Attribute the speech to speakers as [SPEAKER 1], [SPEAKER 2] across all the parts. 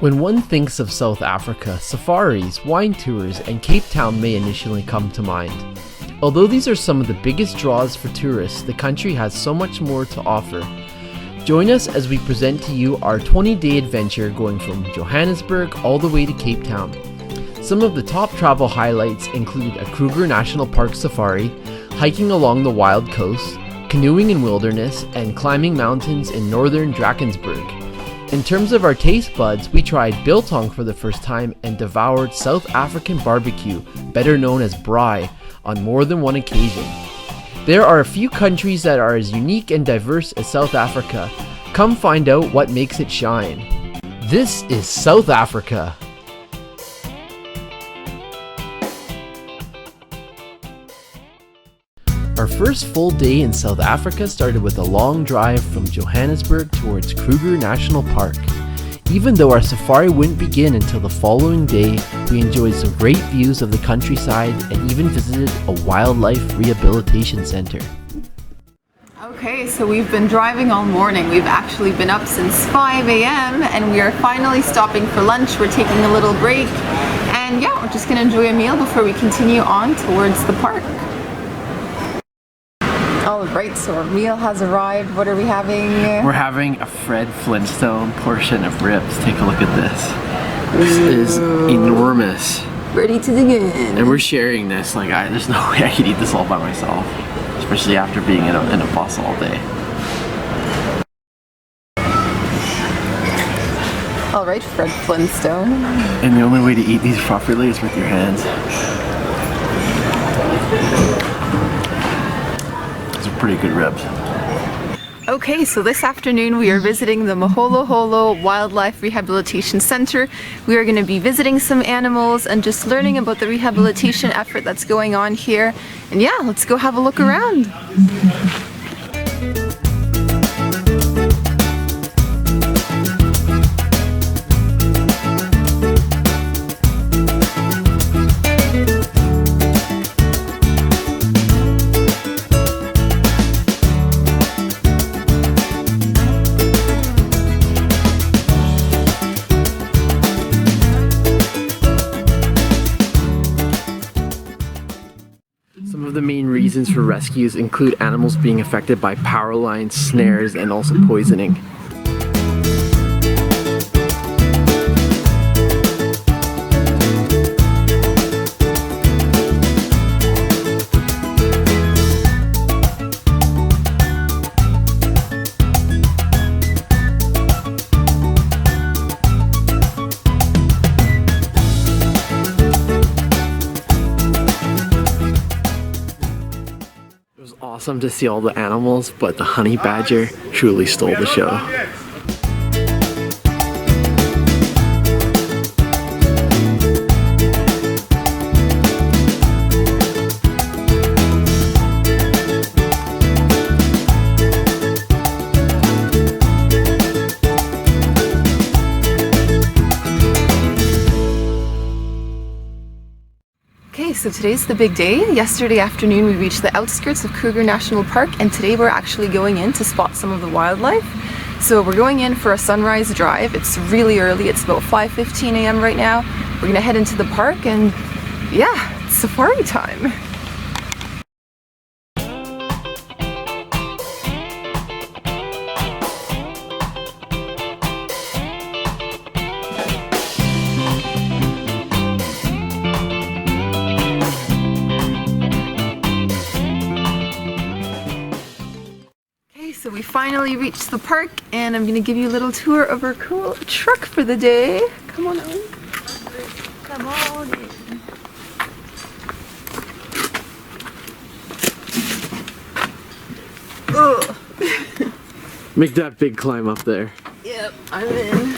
[SPEAKER 1] When one thinks of South Africa, safaris, wine tours, and Cape Town may initially come to mind. Although these are some of the biggest draws for tourists, the country has so much more to offer. Join us as we present to you our 20-day adventure going from Johannesburg all the way to Cape Town. Some of the top travel highlights include a Kruger National Park safari, hiking along the wild coast, canoeing in wilderness, and climbing mountains in Northern Drakensberg. In terms of our taste buds, we tried Biltong for the first time and devoured South African barbecue, better known as Braai, on more than one occasion. There are a few countries that are as unique and diverse as South Africa. Come find out what makes it shine. This is South Africa. Our first full day in South Africa started with a long drive from Johannesburg towards Kruger National Park. Even though our safari wouldn't begin until the following day, we enjoyed some great views of the countryside and even visited a wildlife rehabilitation center.
[SPEAKER 2] Okay, so we've been driving all morning. We've actually been up since 5 a.m. and we are finally stopping for lunch. We're taking a little break and yeah, we're just gonna enjoy a meal before we continue on towards the park. Alright, so our meal has arrived. What are we having?
[SPEAKER 1] We're having a Fred Flintstone portion of ribs. Take a look at this. This is enormous.
[SPEAKER 2] Ready to dig in.
[SPEAKER 1] And we're sharing this. Like, there's no way I could eat this all by myself. Especially after being in a bus all day.
[SPEAKER 2] Alright, Fred Flintstone.
[SPEAKER 1] And the only way to eat these properly is with your hands. Pretty good ribs.
[SPEAKER 2] Okay, so this afternoon we are visiting the Moholoholo Wildlife Rehabilitation Center. We are going to be visiting some animals and just learning about the rehabilitation effort that's going on here. And yeah, let's go have a look around.
[SPEAKER 1] The main reasons for rescues include animals being affected by power lines, snares, and also poisoning. Awesome to see all the animals, but the honey badger truly stole the show.
[SPEAKER 2] Okay, so today's the big day. Yesterday afternoon we reached the outskirts of Kruger National Park and today we're actually going in to spot some of the wildlife. So we're going in for a sunrise drive. It's really early, it's about 5:15 a.m. right now. We're gonna head into the park and yeah, it's safari time. So we finally reached the park and I'm going to give you a little tour of our cool truck for the day. Come on in. Come on in. Ugh.
[SPEAKER 1] Make that big climb up there.
[SPEAKER 2] Yep, I'm in.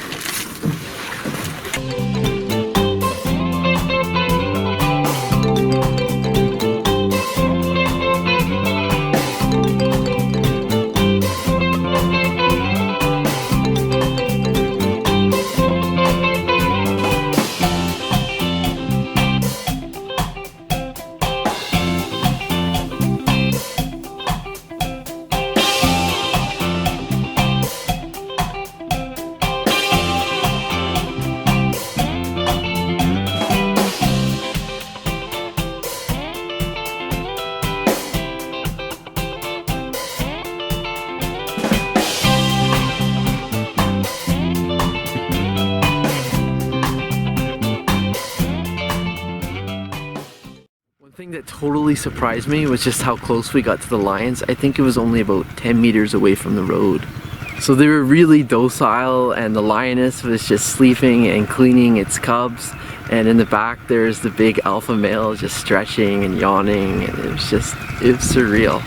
[SPEAKER 1] that totally surprised me was just how close we got to the lions. I think it was only about 10 meters away from the road. So they were really docile, and the lioness was just sleeping and cleaning its cubs. And in the back there's the big alpha male just stretching and yawning, and it was surreal.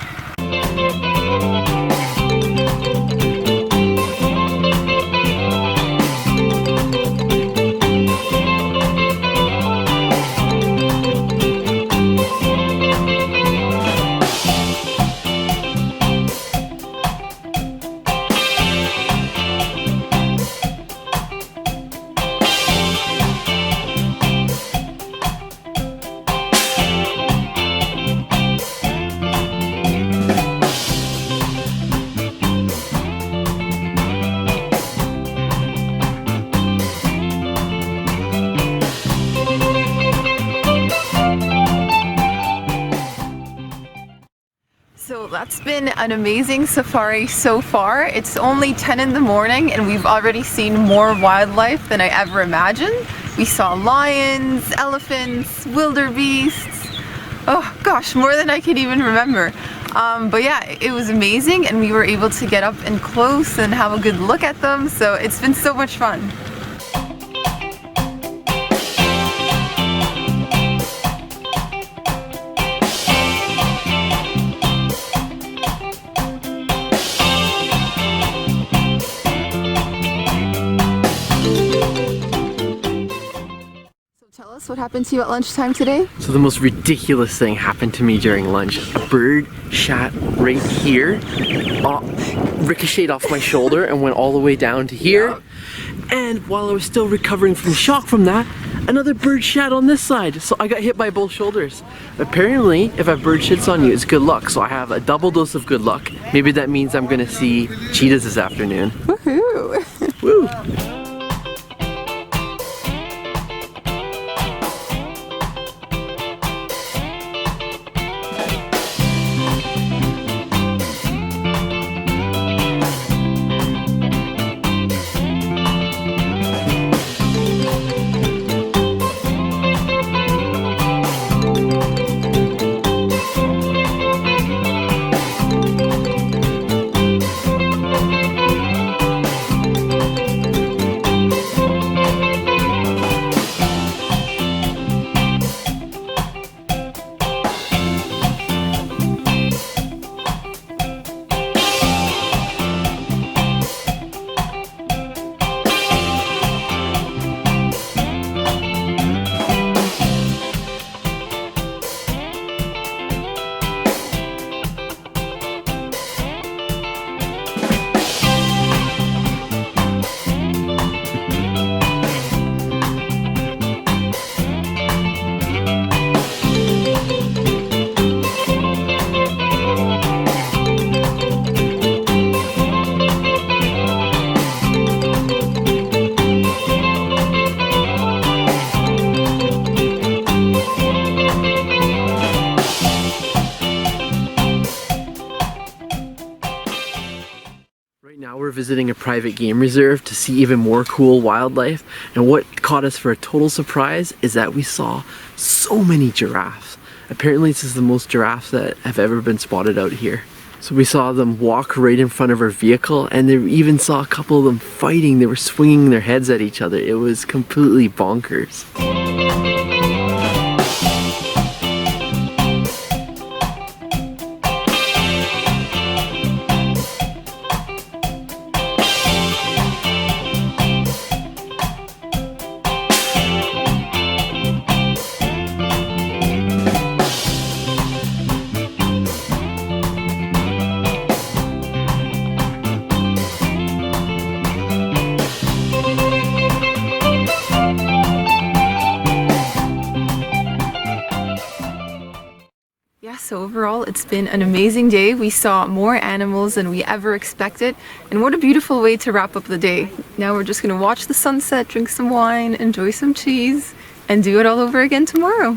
[SPEAKER 2] So that's been an amazing safari so far. It's only 10 in the morning and we've already seen more wildlife than I ever imagined. We saw lions, elephants, wildebeests. Oh gosh, more than I can even remember. But yeah, it was amazing, and we were able to get up and close and have a good look at them. So it's been so much fun. Tell us what happened to you at lunchtime today.
[SPEAKER 1] So the most ridiculous thing happened to me during lunch. A bird shot right here, ricocheted off my shoulder and went all the way down to here. And while I was still recovering from shock from that, another bird shat on this side. So I got hit by both shoulders. Apparently, if a bird shits on you, it's good luck. So I have a double dose of good luck. Maybe that means I'm gonna see cheetahs this afternoon.
[SPEAKER 2] Woohoo!
[SPEAKER 1] Woo! Now we're visiting a private game reserve to see even more cool wildlife, and what caught us for a total surprise is that we saw so many giraffes. Apparently this is the most giraffes that have ever been spotted out here. So we saw them walk right in front of our vehicle, and they even saw a couple of them fighting. They were swinging their heads at each other. It was completely bonkers.
[SPEAKER 2] So overall, it's been an amazing day. We saw more animals than we ever expected, and what a beautiful way to wrap up the day. Now we're just gonna watch the sunset, drink some wine, enjoy some cheese, and do it all over again tomorrow.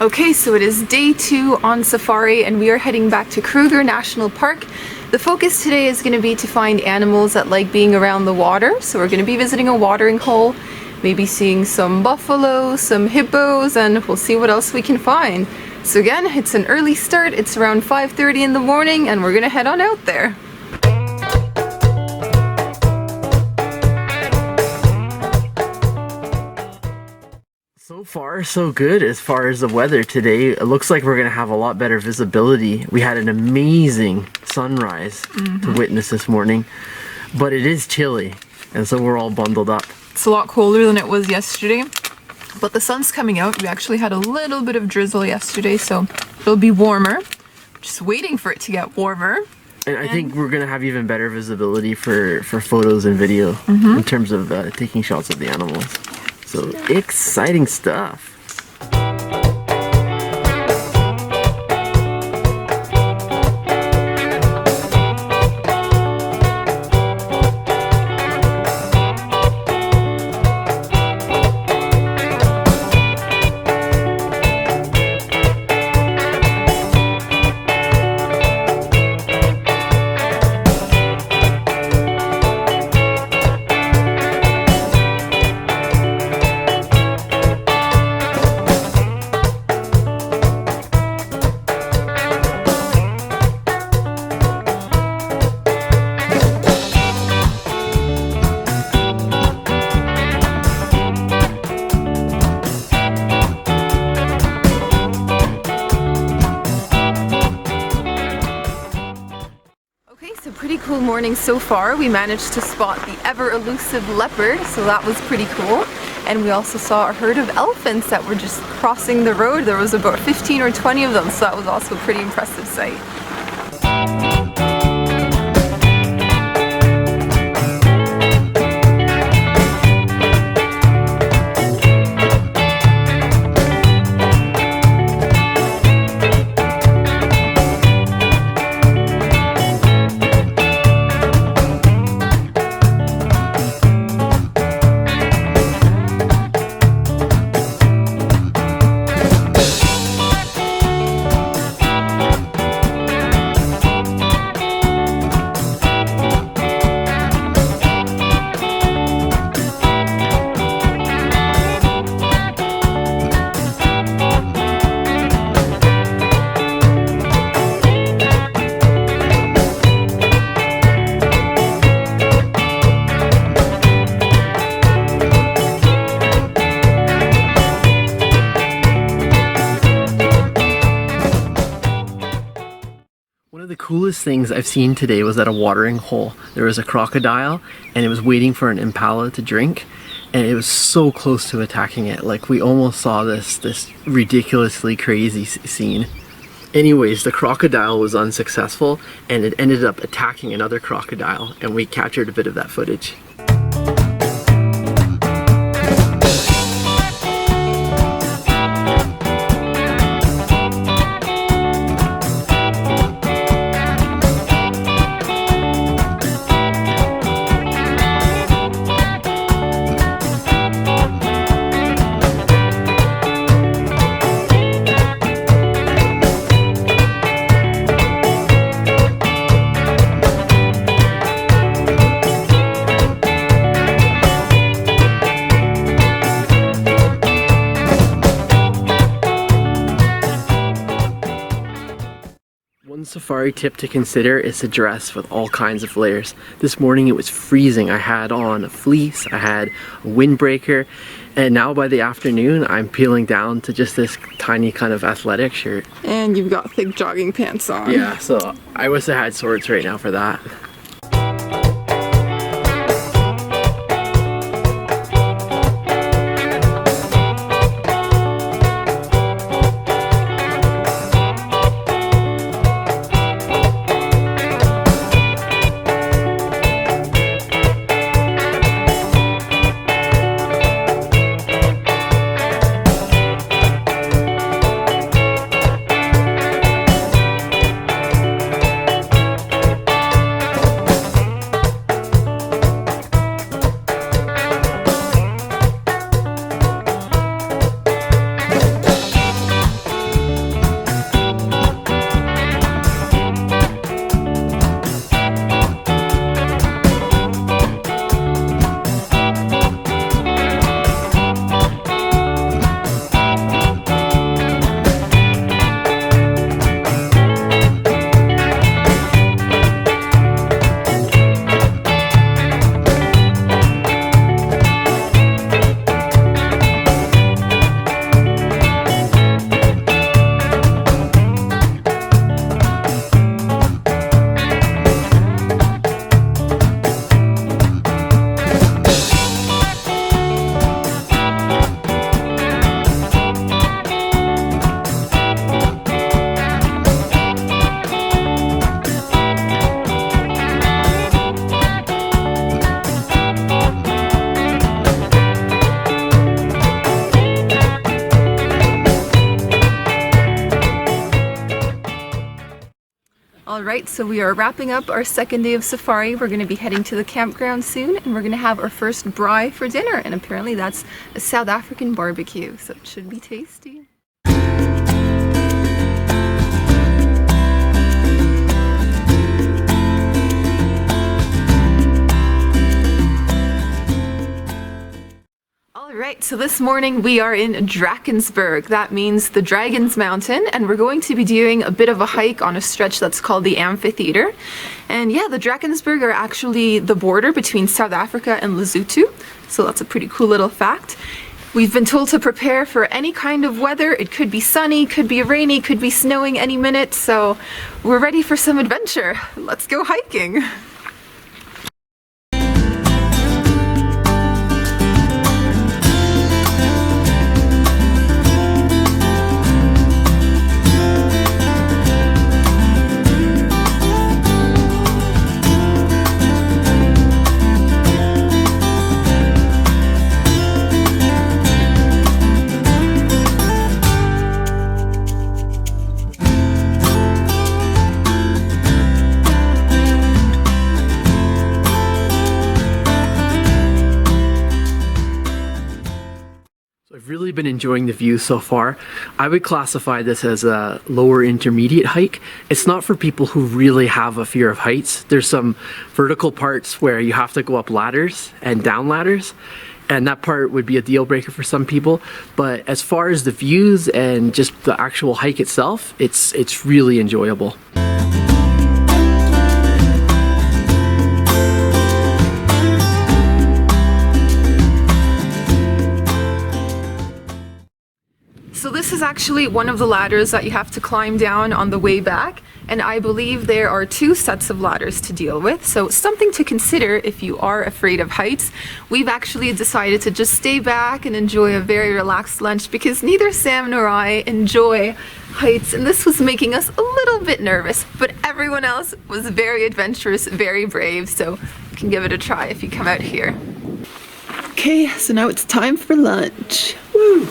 [SPEAKER 2] Okay, so it is day 2 on safari and we are heading back to Kruger National Park. The focus today is going to be to find animals that like being around the water. So we're going to be visiting a watering hole, maybe seeing some buffalo, some hippos, and we'll see what else we can find. So again, it's an early start. It's around 5:30 in the morning and we're going to head on out there.
[SPEAKER 1] So far, so good as far as the weather today. It looks like we're going to have a lot better visibility. We had an amazing sunrise to witness this morning, but it is chilly, and so we're all bundled up.
[SPEAKER 2] It's a lot colder than it was yesterday, but the sun's coming out. We actually had a little bit of drizzle yesterday, so it'll be warmer. Just waiting for it to get warmer.
[SPEAKER 1] And I think we're going to have even better visibility for photos and video in terms of taking shots of the animals. So exciting stuff.
[SPEAKER 2] Pretty cool morning so far. We managed to spot the ever elusive leopard, so that was pretty cool. And we also saw a herd of elephants that were just crossing the road. There was about 15 or 20 of them, so that was also a pretty impressive sight.
[SPEAKER 1] One of the coolest things I've seen today was at a watering hole. There was a crocodile and it was waiting for an impala to drink, and it was so close to attacking it. Like, we almost saw this ridiculously crazy scene. Anyways, the crocodile was unsuccessful and it ended up attacking another crocodile, and we captured a bit of that footage. One safari tip to consider is to dress with all kinds of layers. This morning it was freezing. I had on a fleece, I had a windbreaker, and now by the afternoon I'm peeling down to just this tiny kind of athletic shirt.
[SPEAKER 2] And you've got thick jogging pants on.
[SPEAKER 1] Yeah, so I wish I had shorts right now for that.
[SPEAKER 2] Alright, so we are wrapping up our second day of safari. We're going to be heading to the campground soon, and we're going to have our first braai for dinner, and apparently that's a South African barbecue, so it should be tasty. Alright, so this morning we are in Drakensberg. That means the Dragon's Mountain, and we're going to be doing a bit of a hike on a stretch that's called the Amphitheater. And yeah, the Drakensberg are actually the border between South Africa and Lesotho, so that's a pretty cool little fact. We've been told to prepare for any kind of weather. It could be sunny, could be rainy, could be snowing any minute, so we're ready for some adventure. Let's go hiking!
[SPEAKER 1] I've really been enjoying the view so far. I would classify this as a lower intermediate hike. It's not for people who really have a fear of heights. There's some vertical parts where you have to go up ladders and down ladders, and that part would be a deal breaker for some people. But as far as the views and just the actual hike itself, it's really enjoyable.
[SPEAKER 2] So this is actually one of the ladders that you have to climb down on the way back, and I believe there are 2 sets of ladders to deal with, so something to consider if you are afraid of heights. We've actually decided to just stay back and enjoy a very relaxed lunch because neither Sam nor I enjoy heights, and this was making us a little bit nervous, but everyone else was very adventurous, very brave, so you can give it a try if you come out here. Okay, so now it's time for lunch. Woo!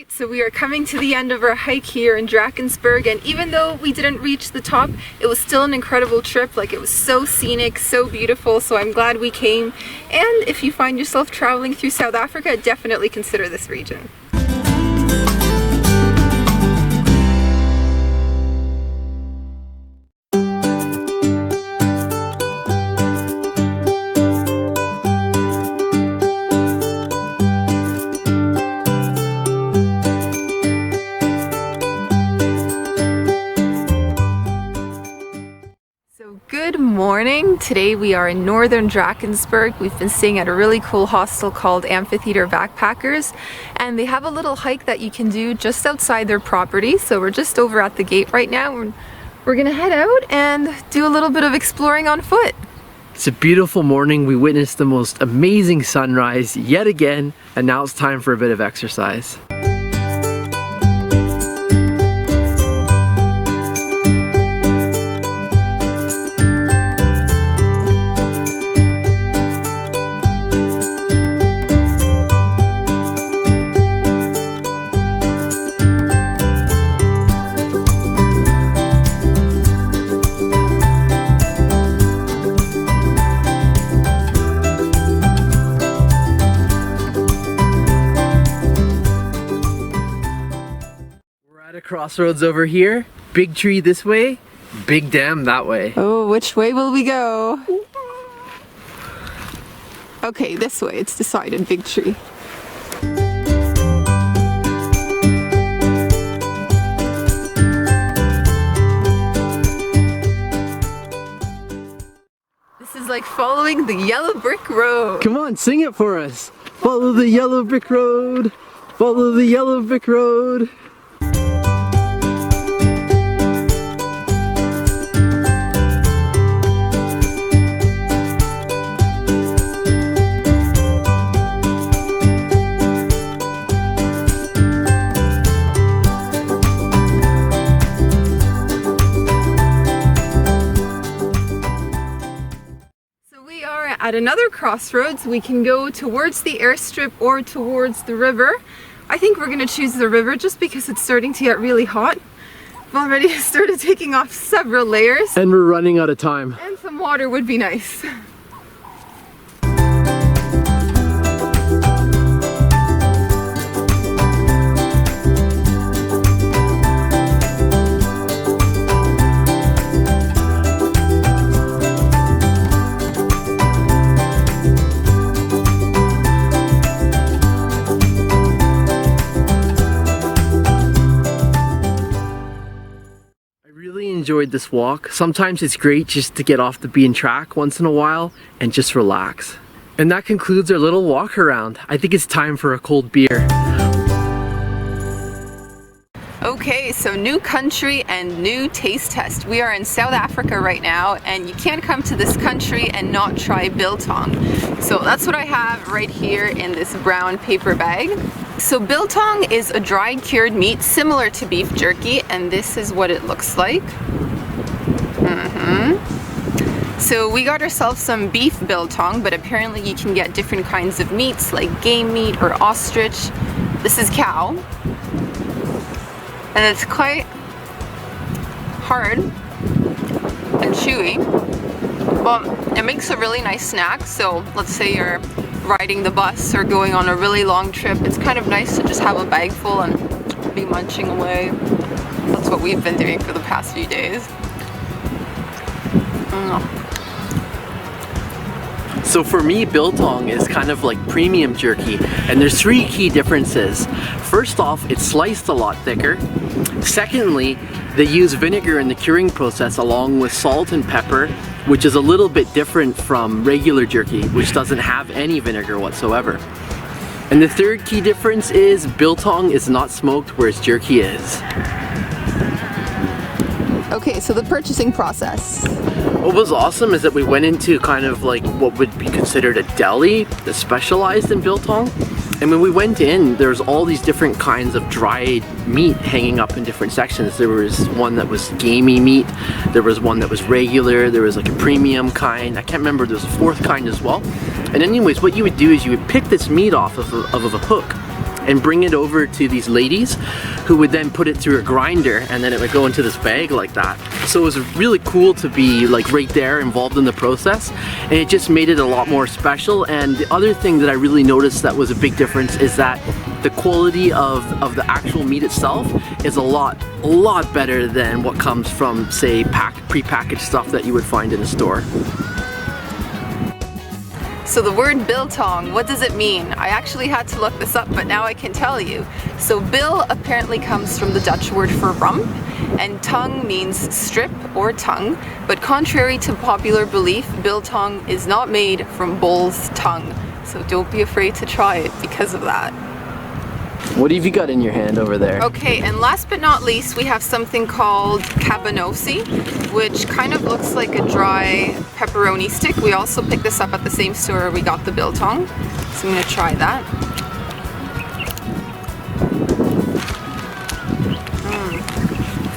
[SPEAKER 2] So we are coming to the end of our hike here in Drakensberg, and even though we didn't reach the top, it was still an incredible trip. Like, it was so scenic, so beautiful, so I'm glad we came. And if you find yourself traveling through South Africa, definitely consider this region. Good morning. Today we are in Northern Drakensberg. We've been staying at a really cool hostel called Amphitheater Backpackers, and they have a little hike that you can do just outside their property. So we're just over at the gate right now. We're gonna head out and do a little bit of exploring on foot.
[SPEAKER 1] It's a beautiful morning. We witnessed the most amazing sunrise yet again, and now it's time for a bit of exercise. Crossroads over here, big tree this way, big dam that way.
[SPEAKER 2] Oh, which way will we go? Okay, this way, it's decided, big tree. This is like following the yellow brick road.
[SPEAKER 1] Come on, sing it for us. Follow the yellow brick road, follow the yellow brick road.
[SPEAKER 2] at another crossroads. We can go towards the airstrip or towards the river. I think we're gonna choose the river just because it's starting to get really hot. I've already started taking off several layers.
[SPEAKER 1] And we're running out of time.
[SPEAKER 2] And some water would be nice.
[SPEAKER 1] Enjoyed this walk. Sometimes it's great just to get off the beaten track once in a while and just relax. And that concludes our little walk around. I think it's time for a cold beer.
[SPEAKER 2] Okay, so new country and new taste test. We are in South Africa right now, and you can't come to this country and not try biltong. So that's what I have right here in this brown paper bag. So biltong is a dried cured meat similar to beef jerky, and this is what it looks like. So we got ourselves some beef biltong, but apparently you can get different kinds of meats like game meat or ostrich. This is cow. And it's quite hard and chewy. Well, it makes a really nice snack. So let's say you're riding the bus or going on a really long trip. It's kind of nice to just have a bag full and be munching away. That's what we've been doing for the past few days.
[SPEAKER 1] So for me, biltong is kind of like premium jerky, and there's three key differences. First off, it's sliced a lot thicker. Secondly, they use vinegar in the curing process along with salt and pepper, which is a little bit different from regular jerky, which doesn't have any vinegar whatsoever. And the third key difference is biltong is not smoked, whereas jerky is.
[SPEAKER 2] Okay, so the purchasing process.
[SPEAKER 1] What was awesome is that we went into kind of like what would be considered a deli that specialized in biltong. And when we went in, there's all these different kinds of dried meat hanging up in different sections. There was one that was gamey meat, there was one that was regular, there was like a premium kind, I can't remember, there was a fourth kind as well. And anyways, what you would do is you would pick this meat off of a hook and bring it over to these ladies who would then put it through a grinder, and then it would go into this bag like that. So it was really cool to be like right there involved in the process, and it just made it a lot more special. And the other thing that I really noticed that was a big difference is that the quality of the actual meat itself is a lot better than what comes from, say, pre-packaged stuff that you would find in a store.
[SPEAKER 2] So the word biltong, what does it mean? I actually had to look this up, but now I can tell you. So bil apparently comes from the Dutch word for rump, and tongue means strip or tongue. But contrary to popular belief, biltong is not made from bull's tongue. So don't be afraid to try it because of that.
[SPEAKER 1] What have you got in your hand over there?
[SPEAKER 2] Okay, and last but not least, we have something called cabanossi, which kind of looks like a dry pepperoni stick. We also picked this up at the same store where we got the biltong. So I'm gonna try that.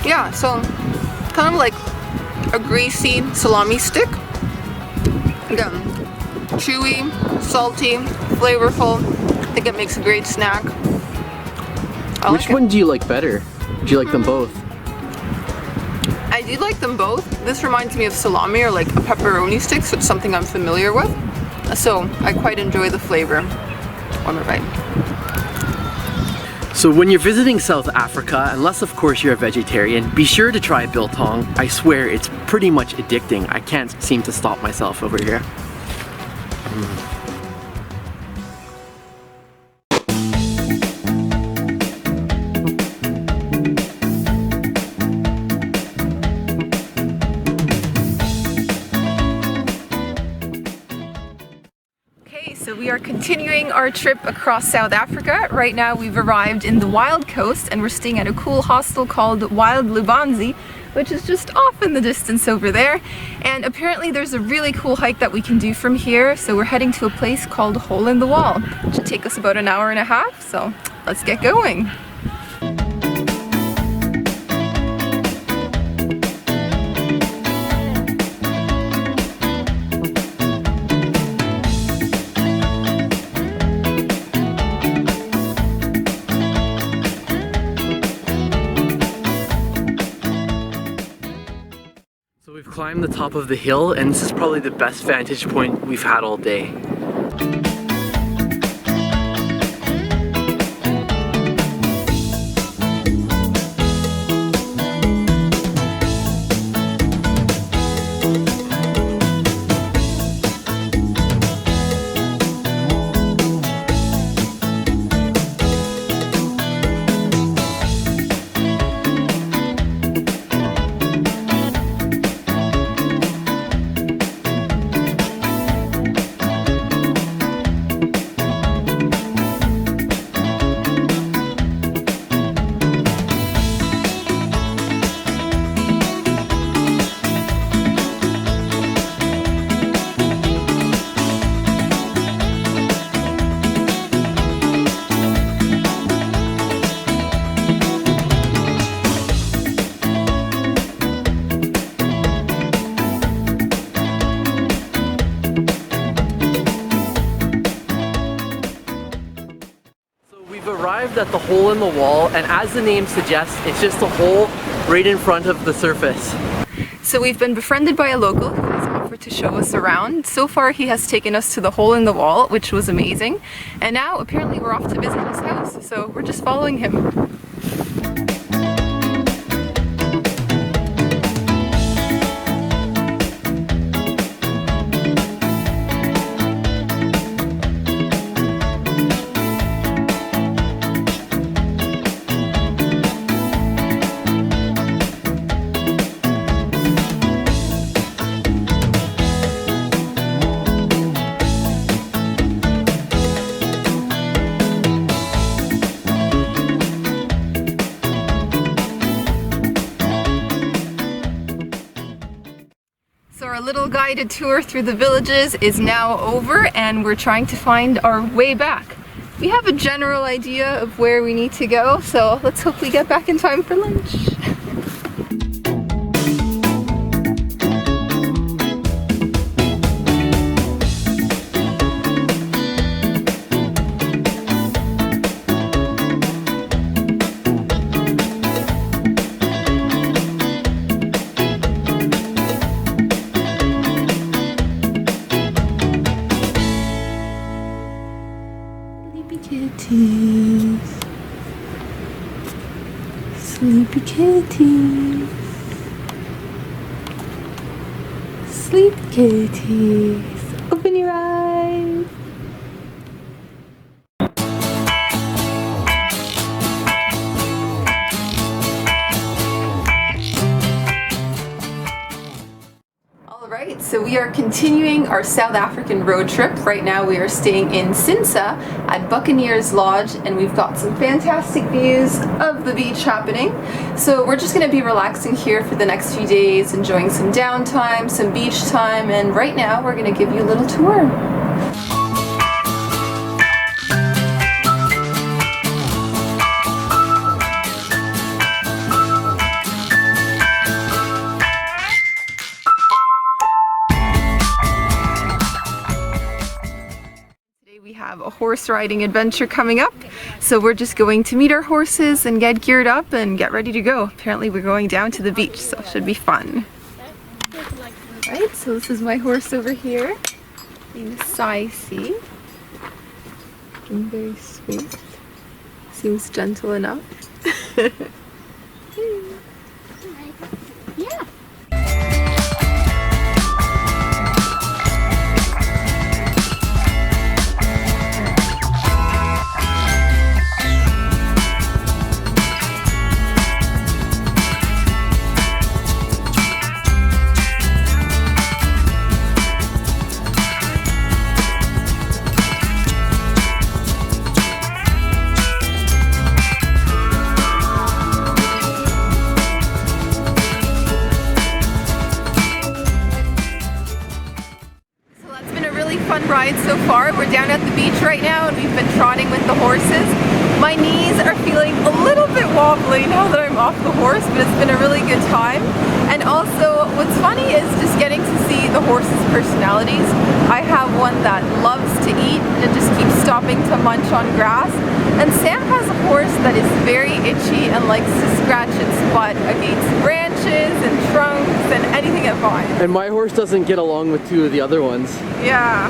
[SPEAKER 2] Yeah, so kind of like a greasy salami stick. Again, chewy, salty, flavorful. I think it makes a great snack.
[SPEAKER 1] Which one do you like better? Do you like them both?
[SPEAKER 2] I do like them both. This reminds me of salami or like a pepperoni stick, so it's something I'm familiar with. So I quite enjoy the flavor. One more bite.
[SPEAKER 1] So when you're visiting South Africa, unless of course you're a vegetarian, be sure to try biltong. I swear it's pretty much addicting. I can't seem to stop myself over here.
[SPEAKER 2] So we are continuing our trip across South Africa. Right now we've arrived in the Wild Coast and we're staying at a cool hostel called Wild Lubanzi, which is just off in the distance over there. And apparently there's a really cool hike that we can do from here. So we're heading to a place called Hole in the Wall. It should take us about an hour and a half, so let's get going.
[SPEAKER 1] climbed the top of the hill, and this is probably the best vantage point we've had all day. Arrived at the hole in the wall, and as the name suggests, it's just a hole right in front of the surface.
[SPEAKER 2] So we've been befriended by a local who has offered to show us around. So far he has taken us to the hole in the wall, which was amazing, and now apparently we're off to visit his house, so we're just following him. Our little guided tour through the villages is now over, and we're trying to find our way back. We have a general idea of where we need to go, so let's hope we get back in time for lunch. Sleepy kitties, sleepy kitties, open your eyes. Alright, so we are continuing our South African road trip. Right now we are staying in Sinsa at Buccaneers Lodge, and we've got some fantastic views of the beach happening. So we're just going to be relaxing here for the next few days, enjoying some downtime, some beach time, and right now we're going to give you a little tour. We have a horse riding adventure coming up, so we're just going to meet our horses and get geared up and get ready to go. Apparently we're going down to the beach, so it should be fun. Right, so this is my horse over here, named Saisi. Looking very sweet. Seems gentle enough. Yeah. Ride so far. We're down at the beach right now and we've been trotting with the horses. My knees are feeling a little bit wobbly now that I'm off the horse, but it's been a really good time. And also what's funny is just getting to see the horses' personalities. I have one that loves to eat and just keeps stopping to munch on grass. And Sam has a horse that is very itchy and likes to scratch its butt against branches branches and trunks and anything it finds.
[SPEAKER 1] And my horse doesn't get along with two of the other ones.
[SPEAKER 2] Yeah.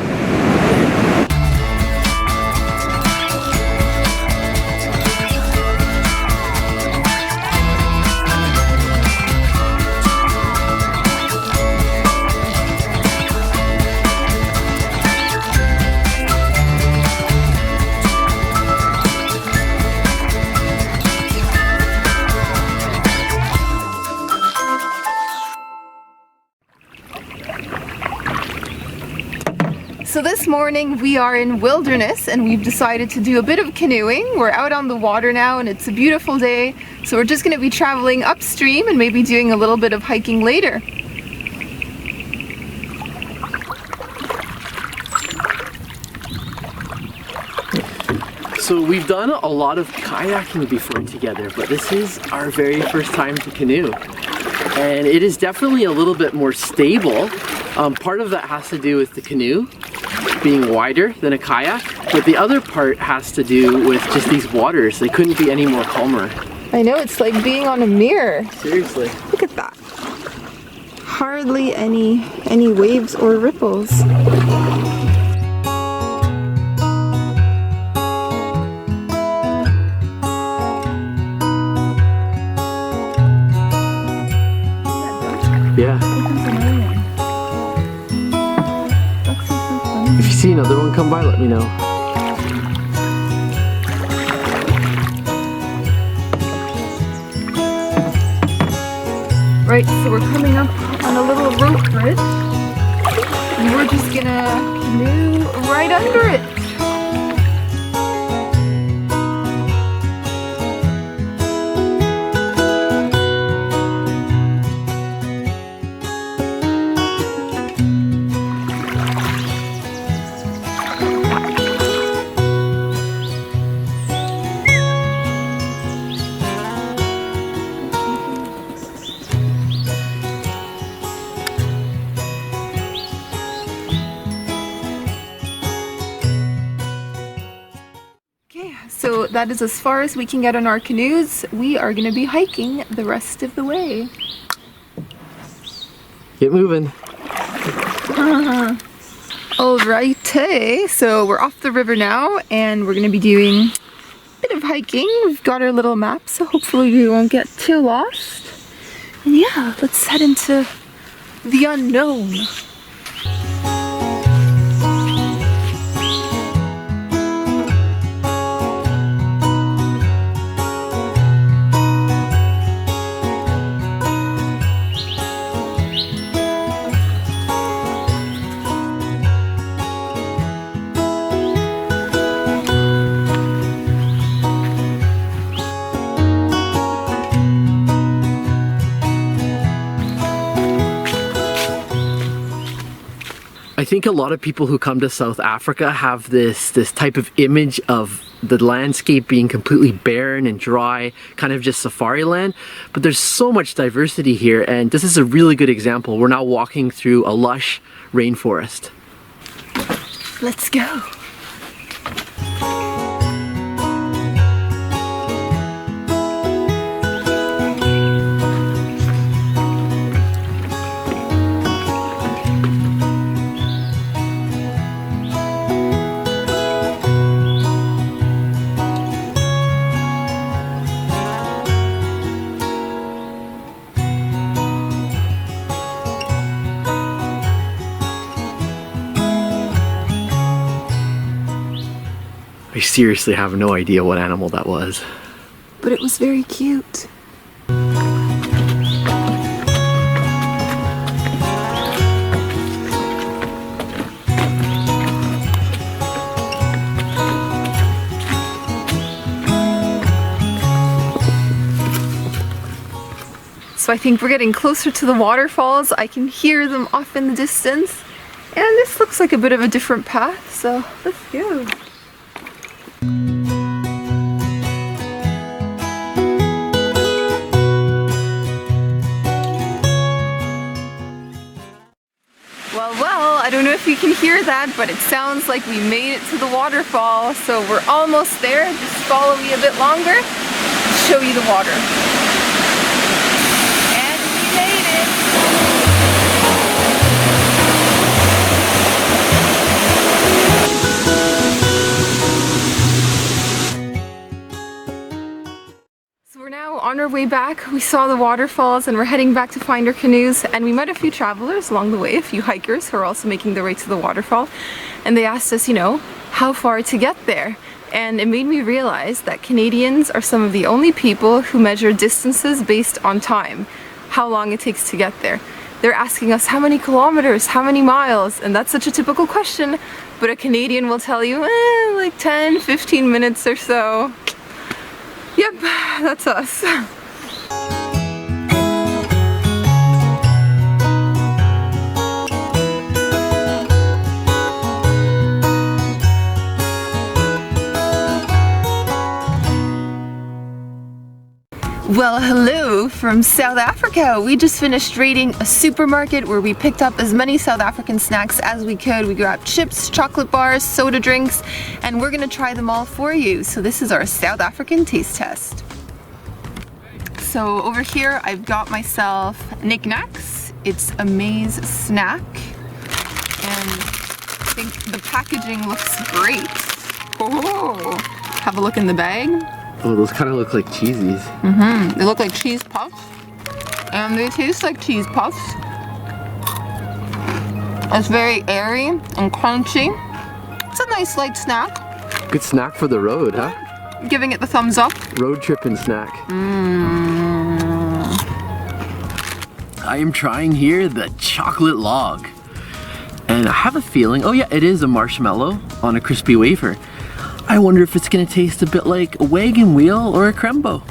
[SPEAKER 2] So this morning we are in wilderness and we've decided to do a bit of canoeing. We're out on the water now and it's a beautiful day. So we're just going to be traveling upstream and maybe doing a little bit of hiking later.
[SPEAKER 1] So we've done a lot of kayaking before together, but this is our very first time to canoe. And it is definitely a little bit more stable. Part of that has to do with the canoe being wider than a kayak, but the other part has to do with just these waters. They couldn't be any more calmer.
[SPEAKER 2] I know, it's like being on a mirror.
[SPEAKER 1] Seriously.
[SPEAKER 2] Look at that. Hardly any waves or ripples.
[SPEAKER 1] Yeah. If you see another one come by, let me know.
[SPEAKER 2] Right, so we're coming up on a little rope bridge and we're just gonna canoe right under it. So that is as far as we can get on our canoes. We are going to be hiking the rest of the way.
[SPEAKER 1] Get moving.
[SPEAKER 2] Alrighty, so we're off the river now and we're going to be doing a bit of hiking. We've got our little map, so hopefully we won't get too lost. And yeah, let's head into the unknown.
[SPEAKER 1] I think a lot of people who come to South Africa have this type of image of the landscape being completely barren and dry, kind of just safari land, but there's so much diversity here, and this is a really good example. We're now walking through a lush rainforest.
[SPEAKER 2] Let's go.
[SPEAKER 1] I seriously have no idea what animal that was.
[SPEAKER 2] But it was very cute. So I think we're getting closer to the waterfalls. I can hear them off in the distance. And this looks like a bit of a different path, so let's go. Well, I don't know if you can hear that, but it sounds like we made it to the waterfall, so we're almost there. Just follow me a bit longer, I'll show you the water. And we our way back, we saw the waterfalls and we're heading back to find our canoes, and we met a few travelers along the way, a few hikers who are also making their way to the waterfall, and they asked us, you know, how far to get there. And it made me realize that Canadians are some of the only people who measure distances based on time, how long it takes to get there. They're asking us how many kilometers, how many miles, and that's such a typical question, but a Canadian will tell you, like 10, 15 minutes or so. Yep, that's us. Well, hello from South Africa. We just finished raiding a supermarket where we picked up as many South African snacks as we could. We grabbed chips, chocolate bars, soda drinks, and we're gonna try them all for you. So this is our South African taste test. So over here, I've got myself knickknacks. It's a maize snack, and I think the packaging looks great. Oh, have a look in the bag.
[SPEAKER 1] Oh, those kind of look like cheesies.
[SPEAKER 2] They look like cheese puffs, and they taste like cheese puffs. It's very airy and crunchy. It's a nice light snack.
[SPEAKER 1] Good snack for the road, huh?
[SPEAKER 2] Giving it the thumbs up.
[SPEAKER 1] Road trip and snack. I am trying here the chocolate log. And I have a feeling, oh yeah, it is a marshmallow on a crispy wafer. I wonder if it's gonna taste a bit like a wagon wheel or a crembo.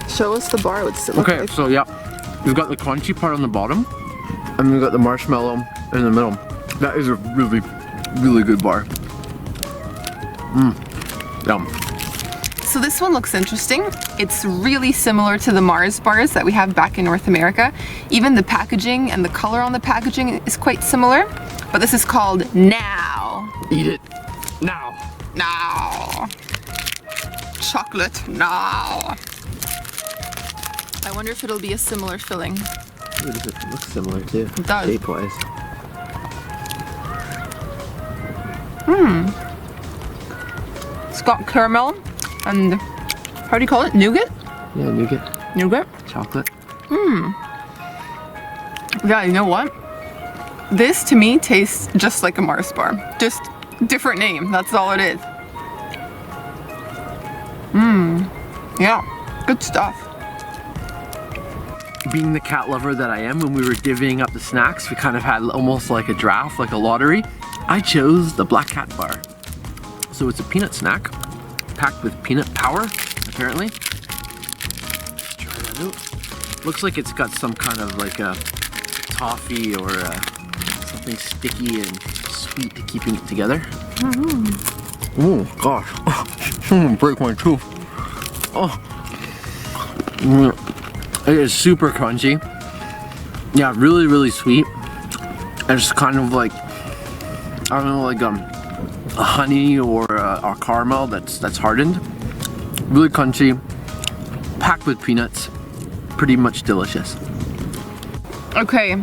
[SPEAKER 2] Show us the bar. What's it look like?
[SPEAKER 1] Okay, so yeah, we've got the crunchy part on the bottom, and we've got the marshmallow in the middle. That is a really, really good bar. Yum.
[SPEAKER 2] So this one looks interesting. It's really similar to the Mars bars that we have back in North America. Even the packaging and the color on the packaging is quite similar, but this is called Now.
[SPEAKER 1] Eat it now.
[SPEAKER 2] Now. Chocolate now. I wonder if it'll be a similar filling.
[SPEAKER 1] Ooh, does it look similar too?
[SPEAKER 2] It does.
[SPEAKER 1] Shape-wise.
[SPEAKER 2] It's got caramel and, how do you call it? Nougat?
[SPEAKER 1] Yeah, nougat.
[SPEAKER 2] Nougat?
[SPEAKER 1] Chocolate.
[SPEAKER 2] Yeah, you know what? This to me tastes just like a Mars bar. Just different name, that's all it is. Yeah, good stuff.
[SPEAKER 1] Being the cat lover that I am, when we were divvying up the snacks, we kind of had almost like a draft, like a lottery. I chose the Black Cat bar. So it's a peanut snack, packed with peanut power, apparently. Let's try that out. Looks like it's got some kind of like a toffee or something sticky and sweet keeping it together. Oh gosh, break my tooth. Oh, it is super crunchy. Yeah, really, really sweet. And it's kind of like, I don't know, like a honey or a caramel that's hardened. Really crunchy, packed with peanuts. Pretty much delicious.
[SPEAKER 2] Okay.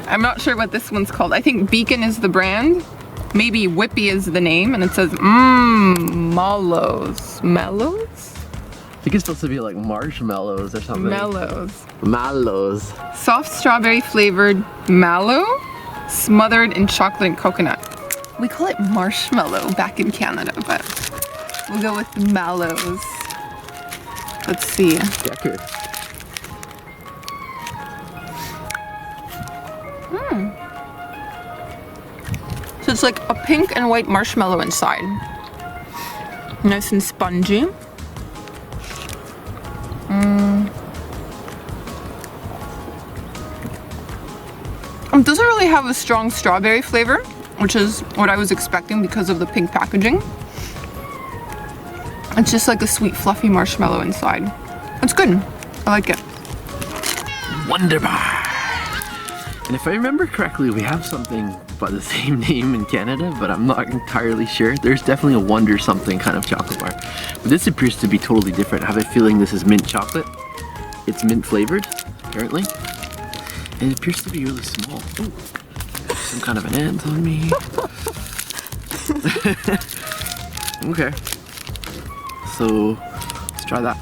[SPEAKER 2] I'm not sure what this one's called. I think Beacon is the brand. Maybe Whippy is the name, and it says mallows. Mellows?
[SPEAKER 1] I think it's supposed to be like marshmallows or something.
[SPEAKER 2] Mellows.
[SPEAKER 1] Mallows.
[SPEAKER 2] Soft strawberry flavored mallow, smothered in chocolate and coconut. We call it marshmallow back in Canada, but we'll go with mallows. Let's see.
[SPEAKER 1] Decker.
[SPEAKER 2] So it's like a pink and white marshmallow inside. Nice and spongy. It doesn't really have a strong strawberry flavor, which is what I was expecting because of the pink packaging. It's just like a sweet fluffy marshmallow inside. It's good. I like it.
[SPEAKER 1] Wonder Bar. And if I remember correctly, we have something by the same name in Canada, but I'm not entirely sure. There's definitely a Wonder something kind of chocolate bar. But this appears to be totally different. I have a feeling this is mint chocolate. It's mint flavored, apparently. And it appears to be really small. Ooh, some kind of an ant on me. Okay. So, let's try that.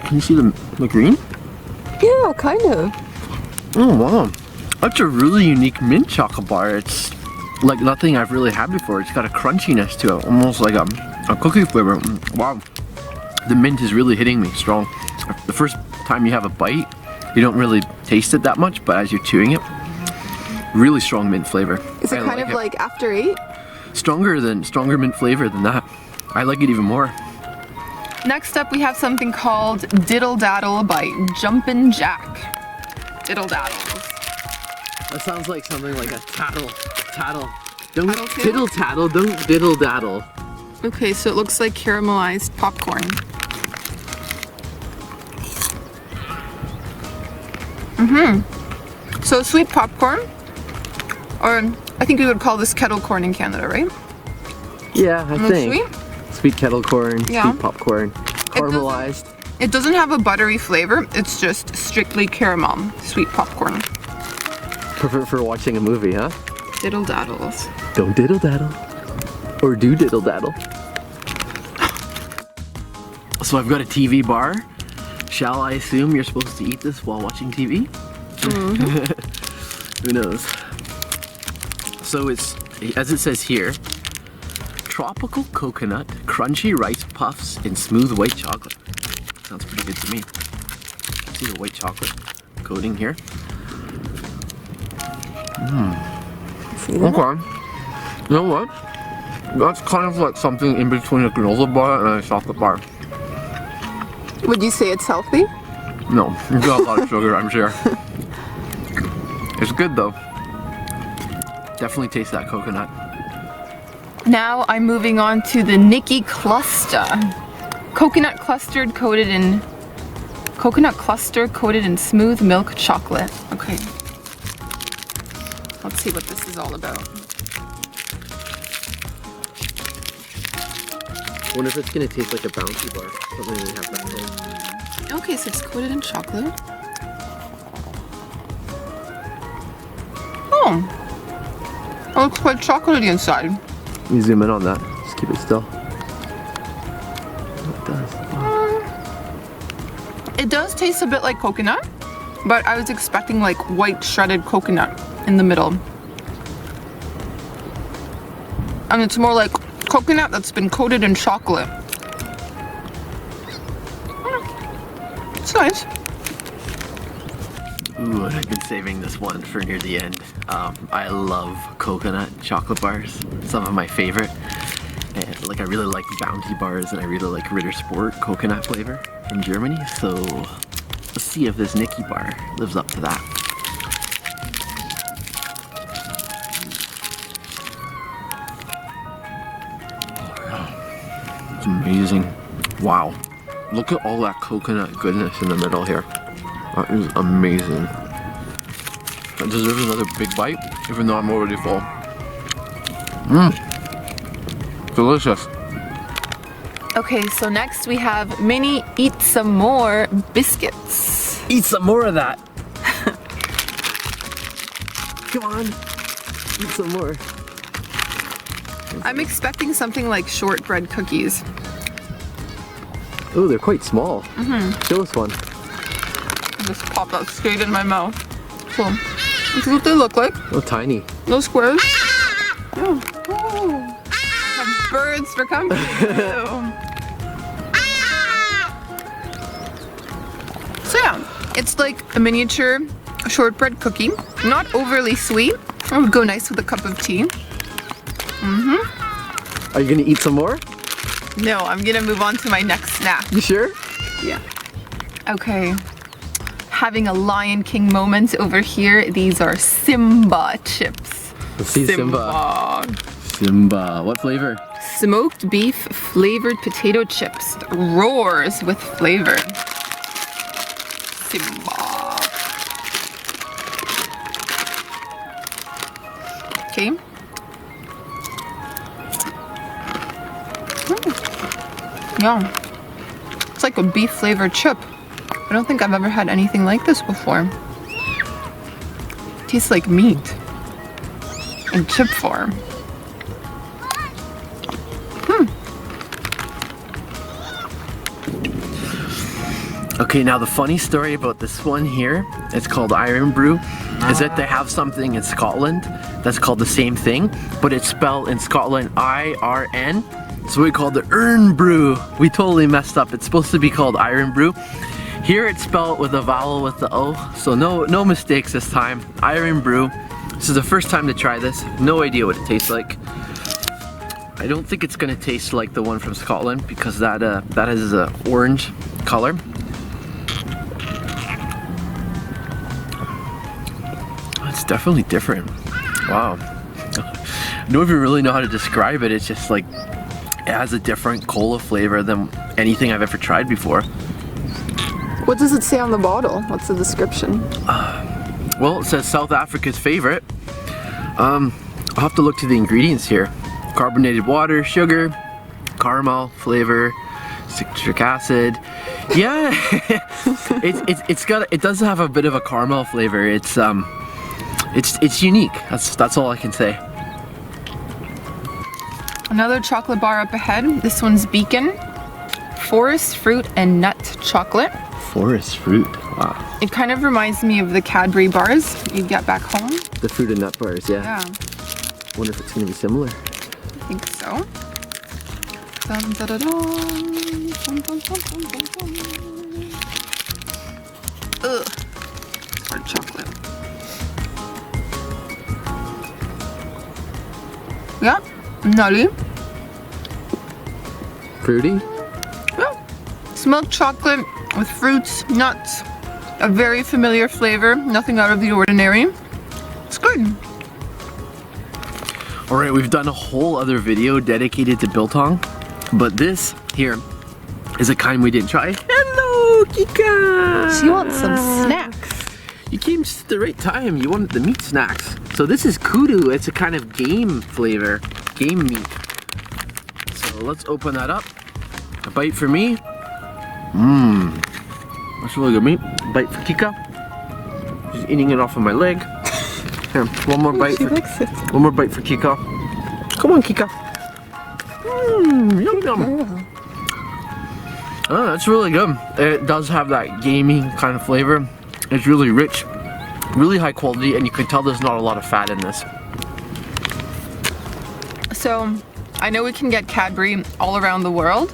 [SPEAKER 1] Can you see the green?
[SPEAKER 2] Yeah, kind of.
[SPEAKER 1] Oh wow. That's a really unique mint chocolate bar. It's like nothing I've really had before. It's got a crunchiness to it, almost like a cookie flavor. Wow. The mint is really hitting me strong. The first time you have a bite, you don't really taste it that much, but as you're chewing it, really strong mint flavor.
[SPEAKER 2] Is it kind of like after 8?
[SPEAKER 1] Stronger mint flavor than that. I like it even more.
[SPEAKER 2] Next up we have something called Diddle Daddle by Jumpin' Jack. Diddle Daddles.
[SPEAKER 1] That sounds like something like a tattle. Don't
[SPEAKER 2] Tattle too?
[SPEAKER 1] diddle tattle, don't diddle daddle.
[SPEAKER 2] Okay, so it looks like caramelized popcorn. So sweet popcorn, or I think we would call this kettle corn in Canada, right?
[SPEAKER 1] Yeah, I think.
[SPEAKER 2] Sweet?
[SPEAKER 1] Sweet kettle corn,
[SPEAKER 2] Yeah.
[SPEAKER 1] sweet popcorn, caramelized.
[SPEAKER 2] It doesn't have a buttery flavor, it's just strictly caramel, sweet popcorn.
[SPEAKER 1] Perfect for watching a movie, huh?
[SPEAKER 2] Diddle daddles.
[SPEAKER 1] Don't diddle daddle. Or do diddle daddle. So I've got a TV bar. Shall I assume you're supposed to eat this while watching TV? Who knows? So it's, as it says here, tropical coconut, crunchy rice puffs, and smooth white chocolate. Sounds pretty good to me. See the white chocolate coating here? Okay. You know what? That's kind of like something in between a granola bar and a chocolate bar.
[SPEAKER 2] Would you say it's healthy?
[SPEAKER 1] No, it's got a lot of sugar, I'm sure. It's good though. Definitely taste that coconut.
[SPEAKER 2] Now I'm moving on to the Nikki Cluster. Coconut cluster coated in smooth milk chocolate. Okay. Let's see what this is all about.
[SPEAKER 1] I wonder if it's gonna taste like a bouncy bar. Something we have back home.
[SPEAKER 2] Okay, so it's coated in chocolate. Oh, it looks quite chocolatey inside.
[SPEAKER 1] You zoom in on that. Just keep it still.
[SPEAKER 2] It does taste a bit like coconut, but I was expecting like white shredded coconut in the middle. And it's more like coconut that's been coated in chocolate. It's nice.
[SPEAKER 1] Ooh, and I've been saving this one for near the end. I love coconut chocolate bars. Some of my favorite. And like I really like Bounty bars and I really like Ritter Sport coconut flavor in Germany. So let's see if this Nikki bar lives up to that. It's amazing. Wow. Look at all that coconut goodness in the middle here. That is amazing. That deserves another big bite, even though I'm already full. Delicious.
[SPEAKER 2] Okay, so next we have mini Eat Some More biscuits.
[SPEAKER 1] Eat some more of that. Come on. Eat some more.
[SPEAKER 2] I'm expecting something like shortbread cookies.
[SPEAKER 1] Oh, they're quite small. Show us one.
[SPEAKER 2] Just pop that straight in my mouth. So, this is what they look like.
[SPEAKER 1] Oh, tiny.
[SPEAKER 2] No squares. Oh. Oh. Have birds for company. So yeah, it's like a miniature shortbread cookie. Not overly sweet. It would go nice with a cup of tea.
[SPEAKER 1] Are you gonna eat some more?
[SPEAKER 2] No, I'm gonna move on to my next snack.
[SPEAKER 1] You sure?
[SPEAKER 2] Yeah. Okay. Having a Lion King moment over here. These are Simba chips.
[SPEAKER 1] Let's see Simba. Simba. What flavor?
[SPEAKER 2] Smoked beef flavored potato chips. Roars with flavor. Simba. Okay. Yeah. It's like a beef flavored chip. I don't think I've ever had anything like this before. Tastes like meat in chip form.
[SPEAKER 1] Okay, now the funny story about this one here, it's called Iron Brew, is that they have something in Scotland that's called the same thing, but it's spelled in Scotland I-R-N, so we called it Iron Brew. We totally messed up. It's supposed to be called Iron Brew. Here it's spelled with a vowel with the O, so no mistakes this time. Iron Brew. This is the first time to try this. No idea what it tastes like. I don't think it's gonna taste like the one from Scotland because that has an orange color. It's definitely different. Wow. I don't even really know how to describe it. It's just like, it has a different cola flavor than anything I've ever tried before.
[SPEAKER 2] What does it say on the bottle? What's the description?
[SPEAKER 1] Well, it says South Africa's favorite. I'll have to look to the ingredients here. Carbonated water, sugar, caramel flavor, citric acid. Yeah, it does have a bit of a caramel flavor. It's unique. That's all I can say.
[SPEAKER 2] Another chocolate bar up ahead. This one's Beacon. Forest fruit and nut chocolate.
[SPEAKER 1] Forest fruit. Wow.
[SPEAKER 2] It kind of reminds me of the Cadbury bars you'd get back home.
[SPEAKER 1] The fruit and nut bars, yeah.
[SPEAKER 2] Yeah.
[SPEAKER 1] Wonder if it's gonna be similar.
[SPEAKER 2] I think so. Dun, da, da, dun. Dun, dun, dun, dun, dun, dun. Ugh. Hard chocolate. Yeah. Nutty.
[SPEAKER 1] Fruity?
[SPEAKER 2] Yeah. It's milk chocolate with fruits, nuts. A very familiar flavor. Nothing out of the ordinary. It's good.
[SPEAKER 1] Alright, we've done a whole other video dedicated to Biltong, but this here is a kind we didn't try. Hello, Kika!
[SPEAKER 2] She wants some snacks.
[SPEAKER 1] You came just at the right time. You wanted the meat snacks. So this is kudu. It's a kind of game flavor, game meat. So let's open that up. A bite for me. Mmm. That's really good meat. Bite for Kika. She's eating it off of my leg. Here, one more bite. One more bite for Kika. Come on, Kika. Mmm, yum yum. Oh, that's really good. It does have that gamey kind of flavor. It's really rich, really high quality, and you can tell there's not a lot of fat in this.
[SPEAKER 2] So, I know we can get Cadbury all around the world,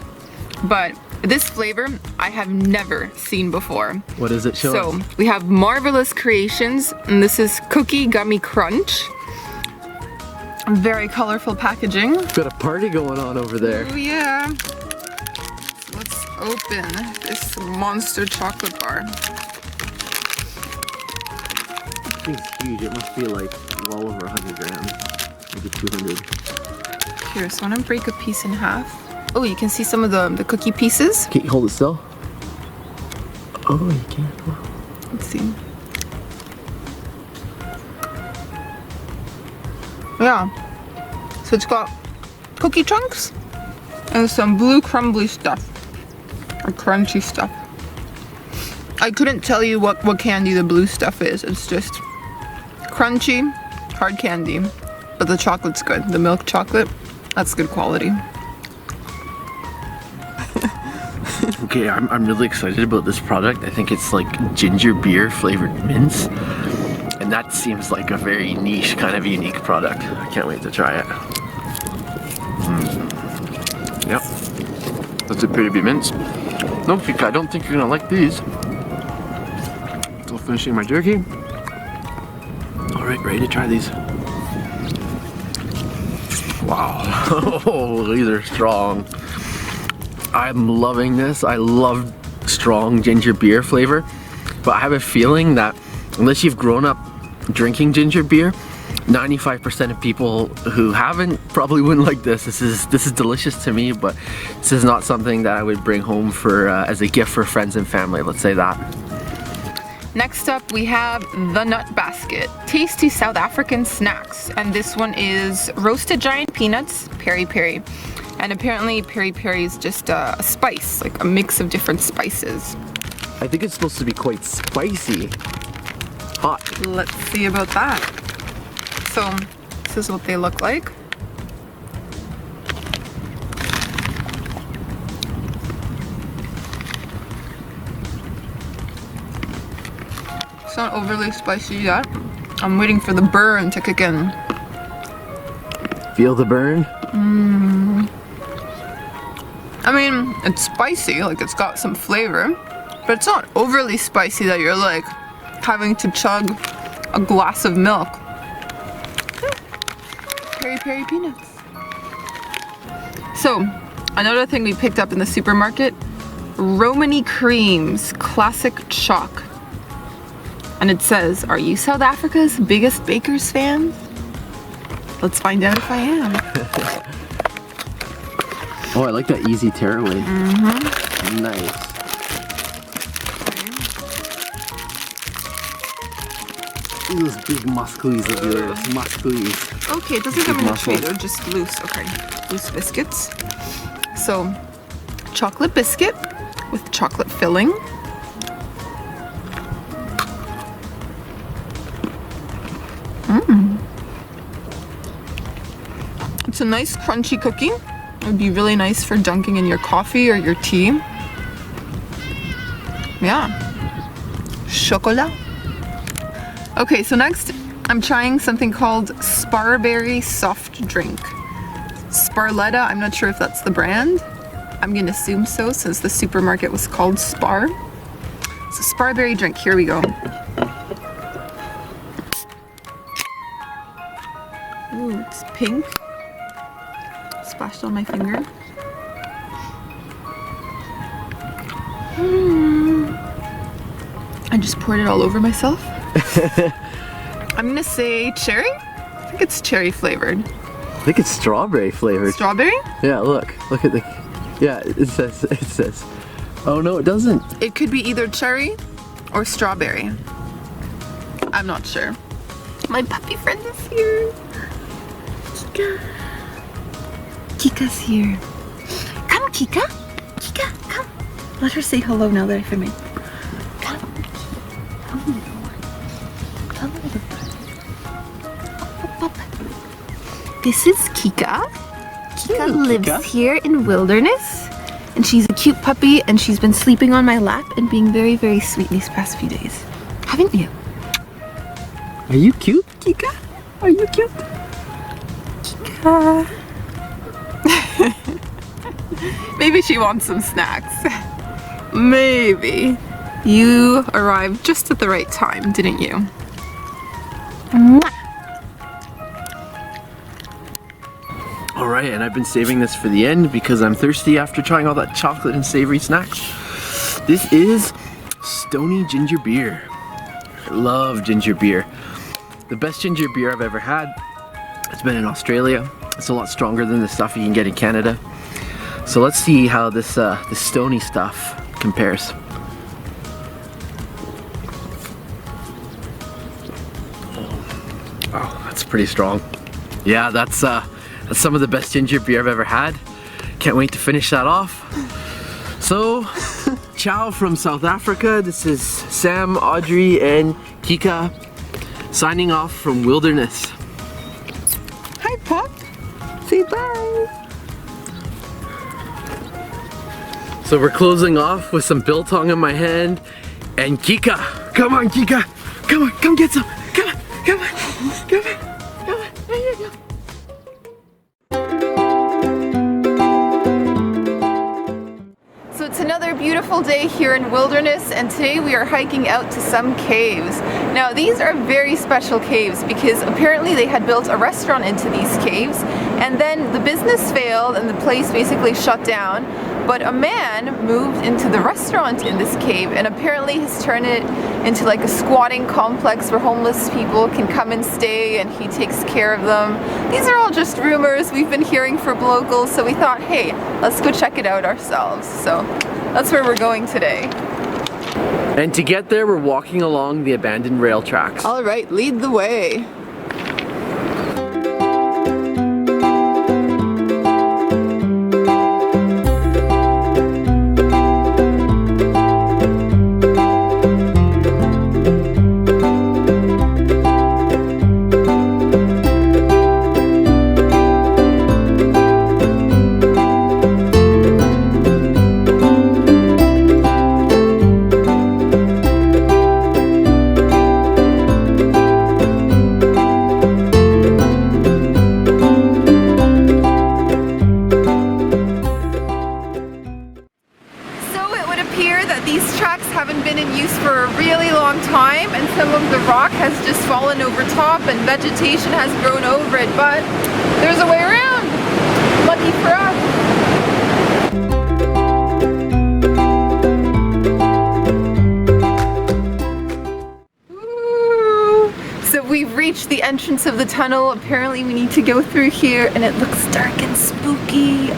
[SPEAKER 2] but this flavor I have never seen before.
[SPEAKER 1] What is it, show us?
[SPEAKER 2] So, we have Marvelous Creations, and this is Cookie Gummy Crunch. Very colorful packaging.
[SPEAKER 1] Got a party going on over there.
[SPEAKER 2] Oh yeah. Let's open this monster chocolate bar.
[SPEAKER 1] This thing's huge. It must be like well over 100 grams, maybe 200.
[SPEAKER 2] Here, so I'm gonna break a piece in half. Oh, you can see some of the cookie pieces.
[SPEAKER 1] Can you hold it still? Oh, you can't.
[SPEAKER 2] Let's see. Yeah. So it's got cookie chunks and some blue crumbly stuff. Or crunchy stuff. I couldn't tell you what candy the blue stuff is. It's just crunchy, hard candy. But the chocolate's good. The milk chocolate, that's good quality.
[SPEAKER 1] Okay, I'm really excited about this product. I think it's like ginger beer flavored mints. And that seems like a very niche, kind of unique product. I can't wait to try it. Yep. That's a pretty big mints. No, Kika, I don't think you're gonna like these. Still finishing my jerky. Alright, ready to try these. Wow. Oh, these are strong. I'm loving this. I love strong ginger beer flavor. But I have a feeling that unless you've grown up drinking ginger beer, 95% of people who haven't probably wouldn't like this. This is delicious to me, but this is not something that I would bring home for as a gift for friends and family. Let's say that.
[SPEAKER 2] Next up, we have the Nut Basket. Tasty South African snacks. And this one is roasted giant peanuts, peri peri. And apparently peri peri is just a spice, like a mix of different spices.
[SPEAKER 1] I think it's supposed to be quite spicy. Hot.
[SPEAKER 2] Let's see about that. So, this is what they look like. It's not overly spicy yet. I'm waiting for the burn to kick in.
[SPEAKER 1] Feel the burn?
[SPEAKER 2] I mean, it's spicy, like it's got some flavor, but it's not overly spicy that you're like having to chug a glass of milk. Peri peri peanuts. So, another thing we picked up in the supermarket, Romani Creams Classic Chalk. And it says, are you South Africa's biggest bakers fans? Let's find out if I am.
[SPEAKER 1] Oh, I like that easy tearaway. Nice. Those big musclies of yours. Musclies.
[SPEAKER 2] Okay, it doesn't come in a tray, they're just loose. Okay, loose biscuits. So, chocolate biscuit with chocolate filling. It's a nice crunchy cookie. It would be really nice for dunking in your coffee or your tea. Yeah. Chocolat. Okay, so next I'm trying something called Sparberry soft drink. Sparletta, I'm not sure if that's the brand. I'm gonna assume so since the supermarket was called Spar. So Sparberry drink, here we go. Ooh, it's pink. Splashed on my finger. I just poured it all over myself. I'm gonna say cherry. I think it's cherry flavored.
[SPEAKER 1] I think it's strawberry flavored.
[SPEAKER 2] Strawberry?
[SPEAKER 1] Yeah, look at the, yeah, it says. Oh no, it doesn't.
[SPEAKER 2] It could be either cherry or strawberry. I'm not sure. My puppy friend is here. Kika. Kika's here. Come, Kika. Kika, come. Let her say hello now that I film it. Come, Kika. Come, little one. This is Kika. Kika lives here in Wilderness. And she's a cute puppy, and she's been sleeping on my lap and being very, very sweet these past few days. Haven't you?
[SPEAKER 1] Are you cute?
[SPEAKER 2] Kika? Are you cute? Kika. Maybe she wants some snacks. Maybe. You arrived just at the right time, didn't you? Mwah.
[SPEAKER 1] All right, and I've been saving this for the end because I'm thirsty after trying all that chocolate and savory snacks. This is Stony Ginger Beer. I love ginger beer. The best ginger beer I've ever had. It's been in Australia. It's a lot stronger than the stuff you can get in Canada. So let's see how this Stony stuff compares. Oh, that's pretty strong. Yeah, that's some of the best ginger beer I've ever had. Can't wait to finish that off. So, ciao from South Africa. This is Sam, Audrey, and Kika signing off from Wilderness.
[SPEAKER 2] Hi, Pop. Say bye.
[SPEAKER 1] So we're closing off with some biltong in my hand and Kika. Come on, Kika. Come on, come get some. Come on, come on, come on, come on. There you go.
[SPEAKER 2] So it's another beautiful day here in Wilderness, and today we are hiking out to some caves. Now these are very special caves because apparently they had built a restaurant into these caves, and then the business failed and the place basically shut down. But a man moved into the restaurant in this cave and apparently has turned it into like a squatting complex where homeless people can come and stay, and he takes care of them. These are all just rumors we've been hearing from locals, so we thought, hey, let's go check it out ourselves. So that's where we're going today.
[SPEAKER 1] And to get there, we're walking along the abandoned rail tracks.
[SPEAKER 2] All right, lead the way. appear that these tracks haven't been in use for a really long time, and some of the rock has just fallen over top and vegetation has grown over it, but there's a way around. Lucky for us. Ooh. So we've reached the entrance of the tunnel. Apparently we need to go through here, and it looks dark and spooky.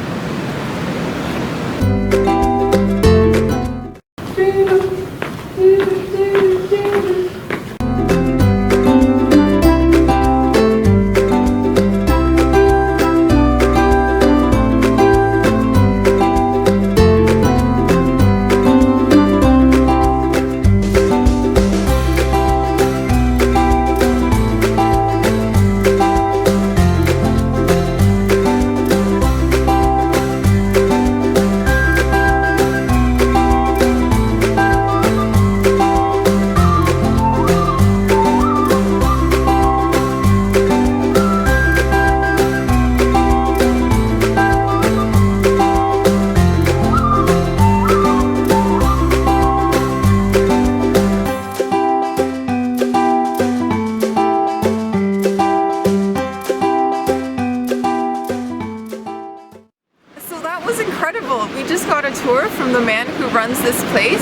[SPEAKER 2] We just got a tour from the man who runs this place,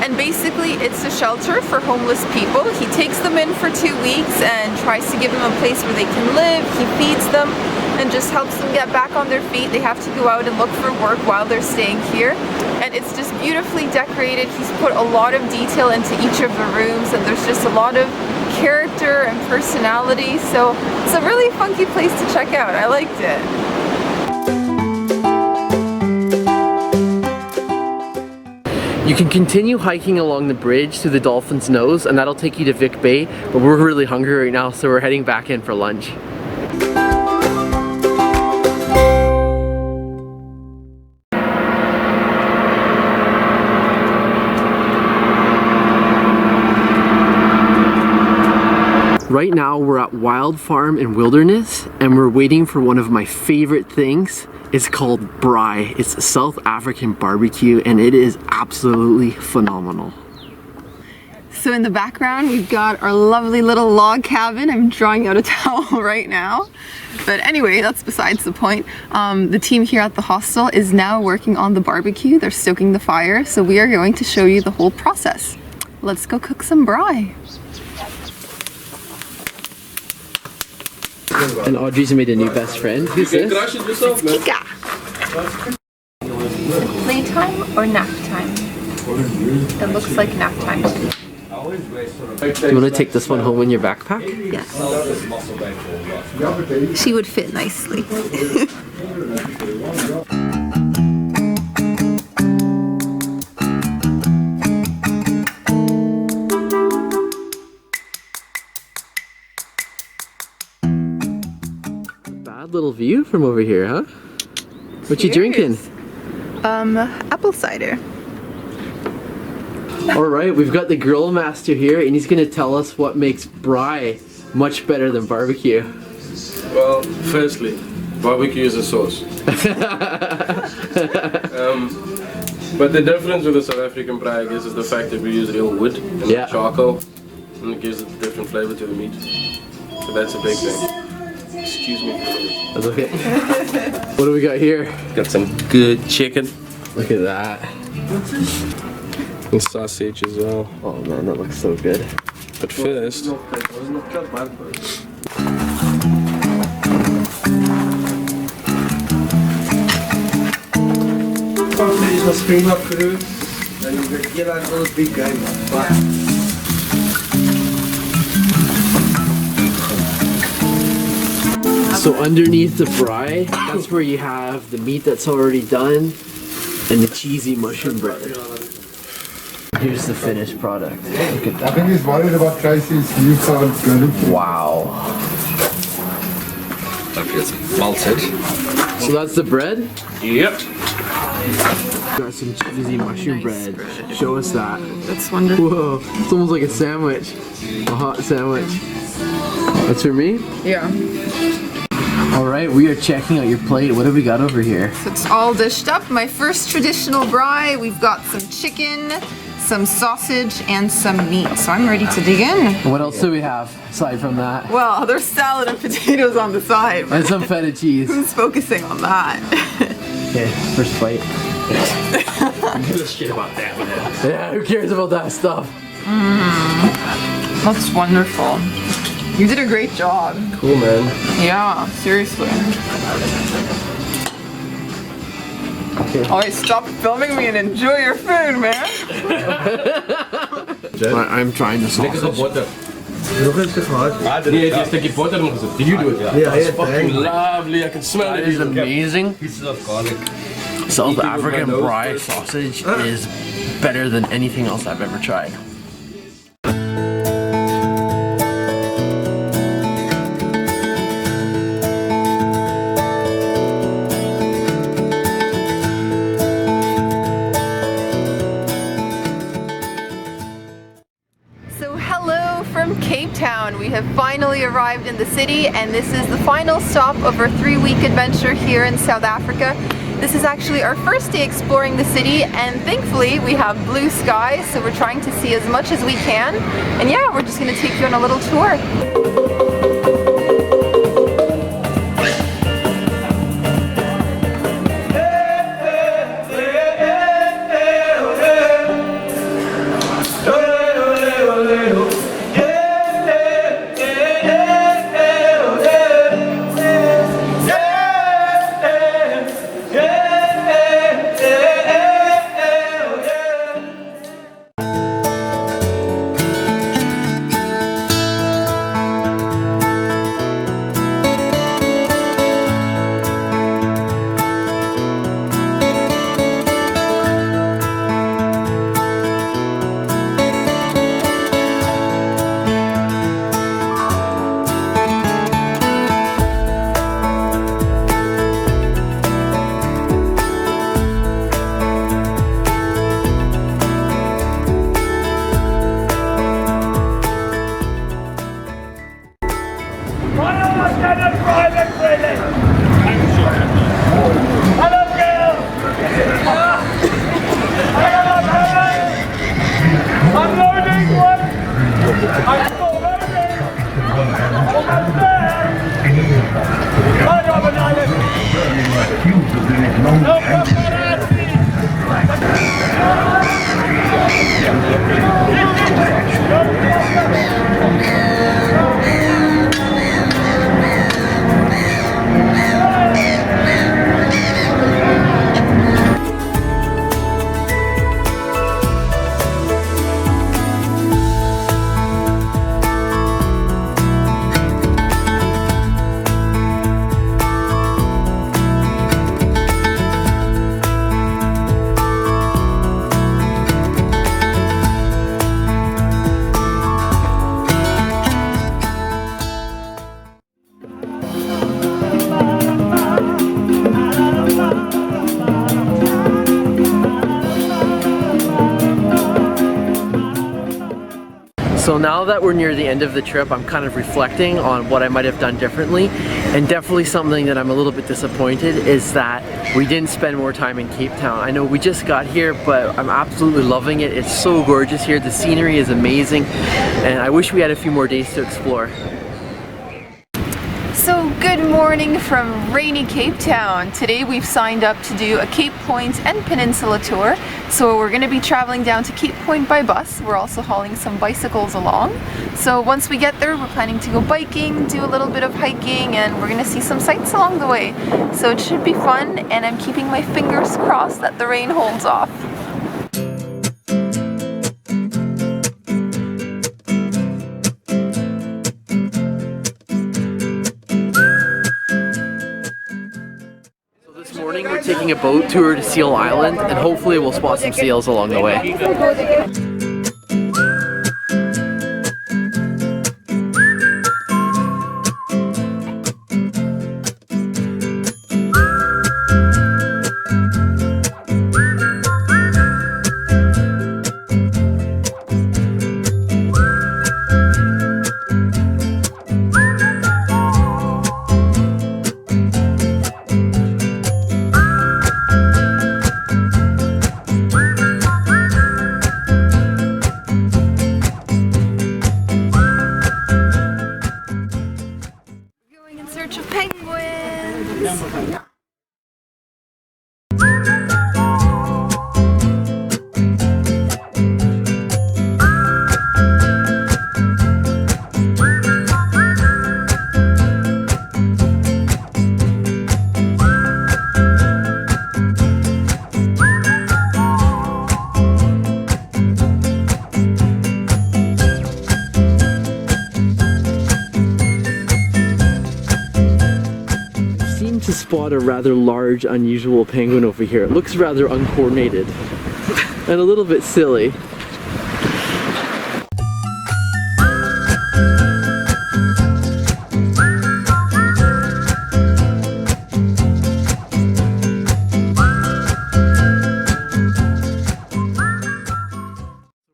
[SPEAKER 2] and basically it's a shelter for homeless people. He takes them in for 2 weeks and tries to give them a place where they can live. He feeds them and just helps them get back on their feet. They have to go out and look for work while they're staying here, and it's just beautifully decorated. He's put a lot of detail into each of the rooms, and there's just a lot of character and personality, so it's a really funky place to check out. I liked it.
[SPEAKER 1] You can continue hiking along the bridge to the Dolphin's Nose, and that'll take you to Vic Bay, but we're really hungry right now, so we're heading back in for lunch. Right now we're at Wild Farm and Wilderness, and we're waiting for one of my favorite things. It's called Braai. It's a South African barbecue, and it is absolutely phenomenal.
[SPEAKER 2] So in the background we've got our lovely little log cabin. I'm drawing out a towel right now. But anyway, that's besides the point. The team here at the hostel is now working on the barbecue. They're stoking the fire, so we are going to show you the whole process. Let's go cook some braai.
[SPEAKER 1] And Audrey's made a new best friend. Who's this?
[SPEAKER 2] Kika. Playtime or nap time? It looks like nap time.
[SPEAKER 1] Do you want to take this one home in your backpack?
[SPEAKER 2] Yes. She would fit nicely.
[SPEAKER 1] Little view from over here, huh? What you drinking?
[SPEAKER 2] Apple cider.
[SPEAKER 1] Alright, we've got the grill master here, and he's gonna tell us what makes braai much better than barbecue.
[SPEAKER 3] Well, firstly, barbecue is a sauce. But the difference with the South African braai, I guess, is the fact that we use real wood and charcoal, and it gives it a different flavor to the meat. So that's a big thing. Excuse me for a minute.
[SPEAKER 1] That's okay. What do we got here?
[SPEAKER 3] Got some good chicken.
[SPEAKER 1] Look at that.
[SPEAKER 3] And sausage as well.
[SPEAKER 1] Oh man, that looks so good.
[SPEAKER 3] But first,
[SPEAKER 4] Deze was prima cru. Dan je hier aan alles big game.
[SPEAKER 1] So underneath the braai, that's where you have the meat that's already done and the cheesy mushroom bread. Here's the finished product. Look at that.
[SPEAKER 5] I think he's worried about Tracy's newfound good.
[SPEAKER 1] Wow.
[SPEAKER 6] Hopefully it's malted.
[SPEAKER 1] So that's the bread?
[SPEAKER 3] yep.
[SPEAKER 1] Got some cheesy mushroom bread. Show us that.
[SPEAKER 2] That's wonderful.
[SPEAKER 1] Whoa, it's almost like a sandwich. A hot sandwich. That's for me?
[SPEAKER 2] Yeah.
[SPEAKER 1] Alright, we are checking out your plate. What have we got over here?
[SPEAKER 2] So it's all dished up. My first traditional braai. We've got some chicken, some sausage, and some meat. So I'm ready to dig in.
[SPEAKER 1] What else do we have aside from that?
[SPEAKER 2] Well, there's salad and potatoes on the side.
[SPEAKER 1] And some feta cheese.
[SPEAKER 2] Who's focusing on that?
[SPEAKER 1] Okay, first bite.
[SPEAKER 6] Who gives a shit about that, man?
[SPEAKER 1] Yeah, who cares about that stuff?
[SPEAKER 2] That's wonderful. You did a great job.
[SPEAKER 3] Cool, man.
[SPEAKER 2] Yeah, seriously. Alright, stop filming me and enjoy your food, man.
[SPEAKER 1] I'm trying the sausage.
[SPEAKER 4] Nog eens gehad.
[SPEAKER 3] Nee, het is een stukje boter nog gezet. Did you do it?
[SPEAKER 4] Yeah, yeah,
[SPEAKER 3] Fucking
[SPEAKER 4] thank
[SPEAKER 3] lovely. I can smell
[SPEAKER 1] That
[SPEAKER 3] it.
[SPEAKER 1] is amazing.
[SPEAKER 6] Pieces of garlic.
[SPEAKER 1] South
[SPEAKER 3] Eating with
[SPEAKER 1] African
[SPEAKER 3] my nose
[SPEAKER 1] braai
[SPEAKER 3] first.
[SPEAKER 1] sausage is better than anything else I've ever tried.
[SPEAKER 2] So hello from Cape Town. We have finally arrived in the city and this is the final stop of our 3-week adventure here in South Africa. This is actually our first day exploring the city and thankfully we have blue skies, so we're trying to see as much as we can. And yeah, we're just going to take you on a little tour.
[SPEAKER 1] So now that we're near the end of the trip, I'm kind of reflecting on what I might have done differently, and definitely something that I'm a little bit disappointed is that we didn't spend more time in Cape Town. I know we just got here, but I'm absolutely loving it. It's so gorgeous here. The scenery is amazing, and I wish we had a few more days to explore.
[SPEAKER 2] So good morning from rainy Cape Town. Today we've signed up to do a Cape Point and Peninsula tour. So we're going to be traveling down to Cape Point by bus. We're also hauling some bicycles along. So once we get there, we're planning to go biking, do a little bit of hiking, and we're going to see some sights along the way. So it should be fun, and I'm keeping my fingers crossed that the rain holds off.
[SPEAKER 1] We're taking a boat tour to Seal Island, and hopefully we'll spot some seals along the way. spot a rather large, unusual penguin over here. It looks rather uncoordinated and a little bit silly.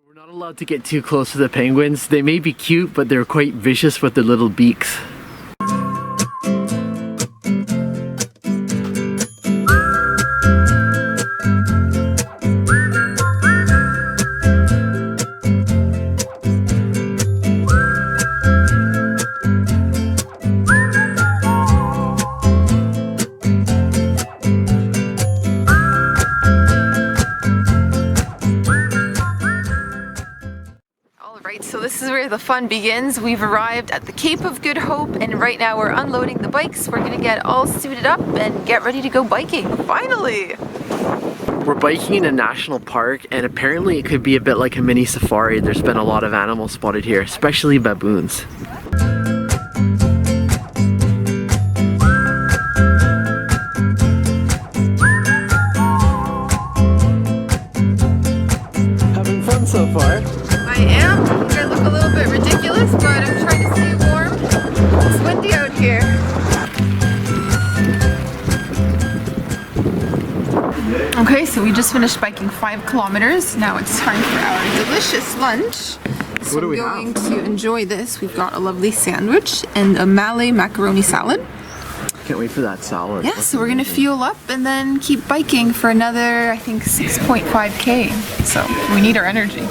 [SPEAKER 1] We're not allowed to get too close to the penguins. They may be cute, but they're quite vicious with their little beaks.
[SPEAKER 2] So this is where the fun begins. We've arrived at the Cape of Good Hope and right now we're unloading the bikes. We're gonna get all suited up and get ready to go biking, finally!
[SPEAKER 1] We're biking in a national park and apparently it could be a bit like a mini safari. There's been a lot of animals spotted here, especially baboons. Having fun so far?
[SPEAKER 2] I am. I'm gonna look a little bit ridiculous, but I'm trying to stay warm. It's windy out here. Okay, so we just finished biking 5 kilometers. Now it's time for our delicious lunch. So
[SPEAKER 1] What do we
[SPEAKER 2] I'm going to enjoy this. We've got a lovely sandwich and a Malay macaroni salad.
[SPEAKER 1] Can't wait for that salad.
[SPEAKER 2] Yeah, so we're gonna fuel up and then keep biking for another, I think, 6.5k. So we need our energy.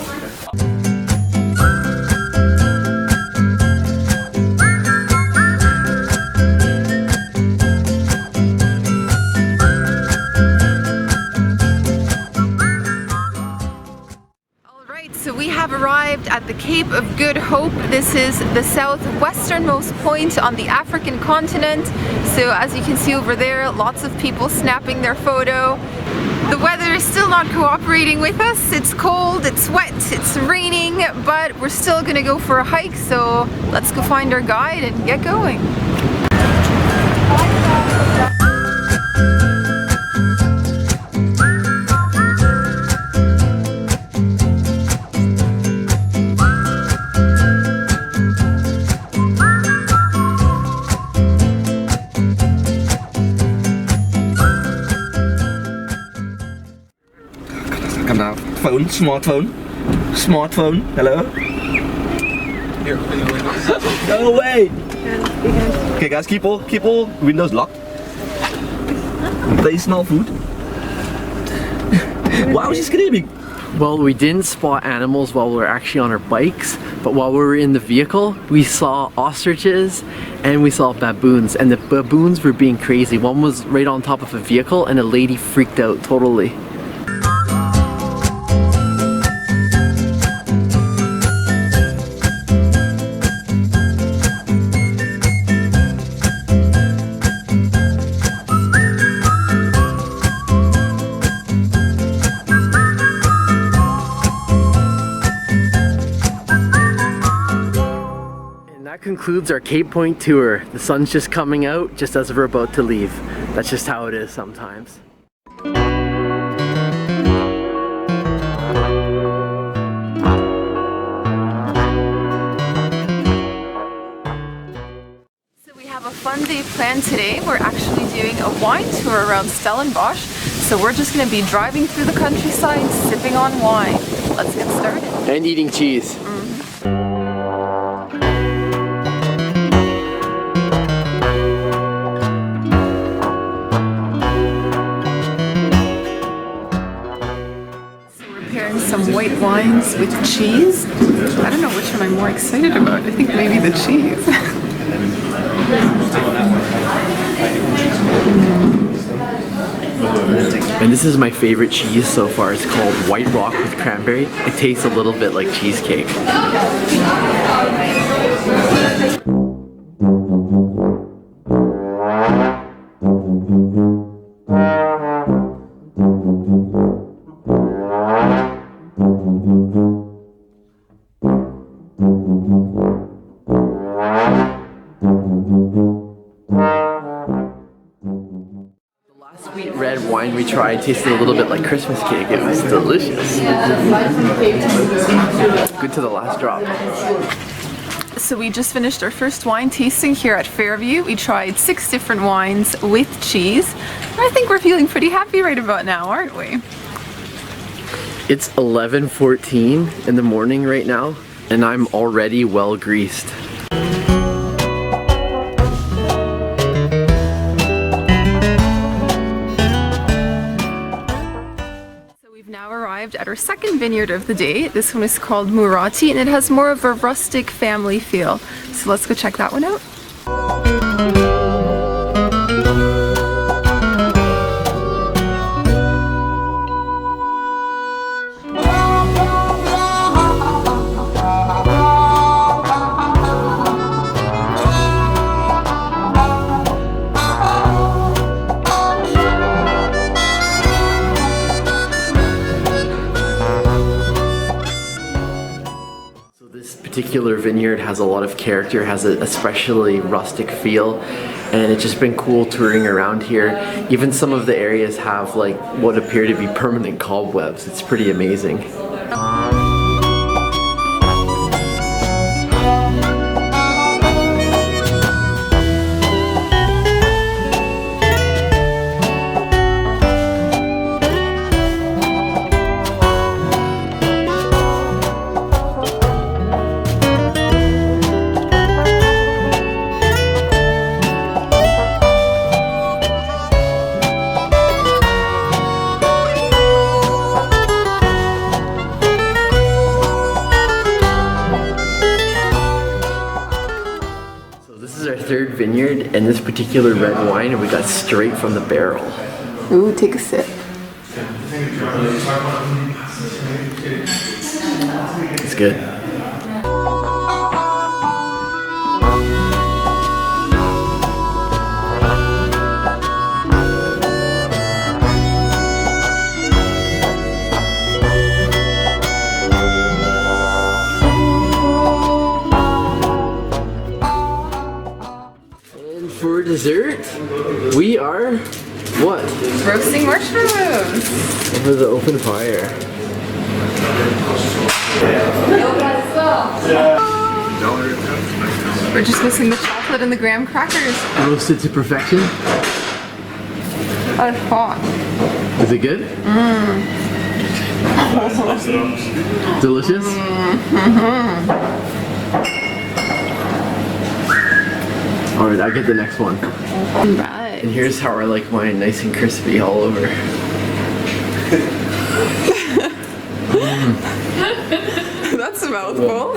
[SPEAKER 2] So we have arrived at the Cape of Good Hope. This is the southwesternmost point on the African continent. So as you can see over there, lots of people snapping their photo. The weather is still not cooperating with us. It's cold, it's wet, it's raining, but we're still gonna go for a hike. So let's go find our guide and get going.
[SPEAKER 6] Smartphone, hello? Here, no way! Okay guys, keep all windows locked. They smell food. Why was he screaming?
[SPEAKER 1] Well, we didn't spot animals while we were actually on our bikes, but while we were in the vehicle, we saw ostriches and we saw baboons, and the baboons were being crazy. One was right on top of a vehicle and a lady freaked out totally. That concludes our Cape Point tour. The sun's just coming out just as we're about to leave. That's just how it is sometimes.
[SPEAKER 2] So we have a fun day planned today. We're actually doing a wine tour around Stellenbosch. So we're just going to be driving through the countryside, sipping on wine. Let's get started.
[SPEAKER 1] And eating cheese.
[SPEAKER 2] Some white wines with cheese. I don't know which one I'm more excited about. I think maybe the cheese.
[SPEAKER 1] And this is my favorite cheese so far. It's called White Rock with cranberry. It tastes a little bit like cheesecake. try. It tasted a little bit like Christmas cake. It was delicious. Good to the last drop.
[SPEAKER 2] So we just finished our first wine tasting here at Fairview. We tried 6 different wines with cheese. And I think we're feeling pretty happy right about now, aren't we?
[SPEAKER 1] It's 11:14 in the morning right now, and I'm already well greased.
[SPEAKER 2] Arrived at our second vineyard of the day. This one is called Murati and it has more of a rustic family feel. So let's go check that one out.
[SPEAKER 1] Particular vineyard has a lot of character, has an especially rustic feel, and it's just been cool touring around here. Even some of the areas have like what appear to be permanent cobwebs. It's pretty amazing. Third vineyard, and this particular red wine we got straight from the barrel.
[SPEAKER 2] Ooh, take a sip.
[SPEAKER 1] It's good. For dessert, we are what?
[SPEAKER 2] Roasting marshmallows
[SPEAKER 1] over the open fire.
[SPEAKER 2] We're just missing the chocolate and the graham crackers.
[SPEAKER 1] Roasted to perfection.
[SPEAKER 2] That's hot.
[SPEAKER 1] Is it good? Delicious? Alright, I get the next one.
[SPEAKER 2] Right.
[SPEAKER 1] And here's how I like mine, nice and crispy all over.
[SPEAKER 2] That's a mouthful.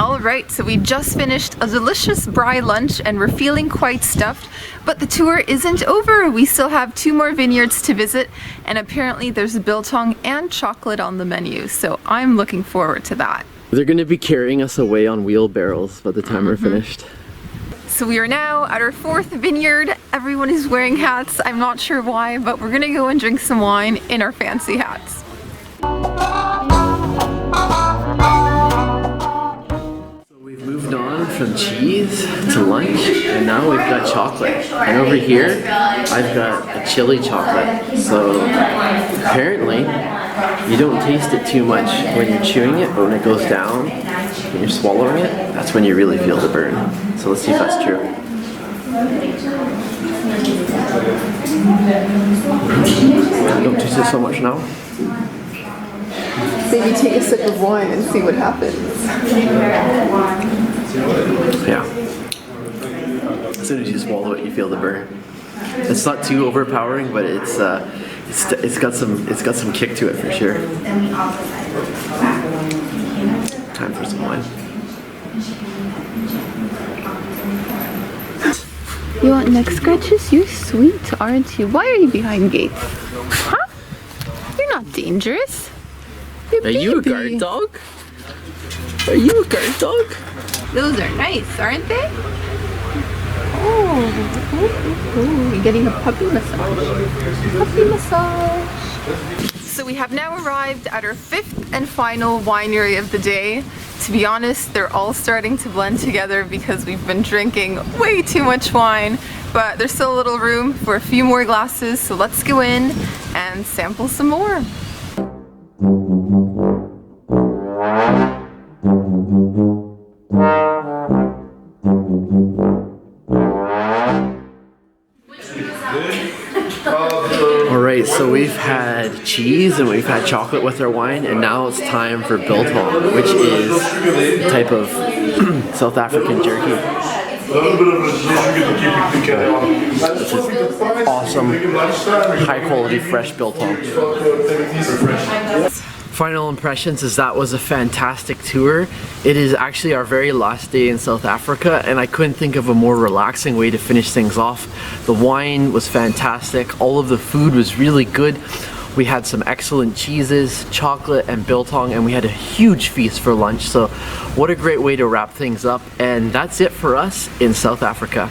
[SPEAKER 2] Alright, so we just finished a delicious braai lunch and we're feeling quite stuffed, but the tour isn't over. We still have 2 more vineyards to visit, and apparently there's biltong and chocolate on the menu, so I'm looking forward to that.
[SPEAKER 1] They're going to be carrying us away on wheelbarrows by the time we're finished.
[SPEAKER 2] So we are now at our 4th vineyard. Everyone is wearing hats. I'm not sure why, but we're gonna go and drink some wine in our fancy hats.
[SPEAKER 1] So we've moved on from cheese to lunch, and now we've got chocolate. And over here, I've got a chili chocolate. So apparently, you don't taste it too much when you're chewing it, but when it goes down, when you're swallowing it, that's when you really feel the burn. So let's see if that's true. Don't taste it so much now.
[SPEAKER 2] Maybe take a sip of wine and see what happens.
[SPEAKER 1] Yeah. As soon as you swallow it, you feel the burn. It's not too overpowering, but it's got some kick to it for sure. Time for some wine.
[SPEAKER 2] You want neck scratches? You're sweet, aren't you? Why are you behind gates? Huh? You're not dangerous.
[SPEAKER 1] Are you a guard dog? Are you a guard dog?
[SPEAKER 2] Those are nice, aren't they? Oh, you're getting a puppy massage. Puppy massage. So we have now arrived at our 5th and final winery of the day. To be honest, they're all starting to blend together because we've been drinking way too much wine. but there's still a little room for a few more glasses, so let's go in and sample some more.
[SPEAKER 1] Alright, so we've had cheese and we've had chocolate with our wine, and now it's time for Biltong, which is a type of South African jerky. This is awesome, high quality fresh Biltong. Final impressions is that was a fantastic tour. It is actually our very last day in South Africa, and I couldn't think of a more relaxing way to finish things off. The wine was fantastic, all of the food was really good. We had some excellent cheeses, chocolate and Biltong, and we had a huge feast for lunch. So what a great way to wrap things up, and that's it for us in South Africa.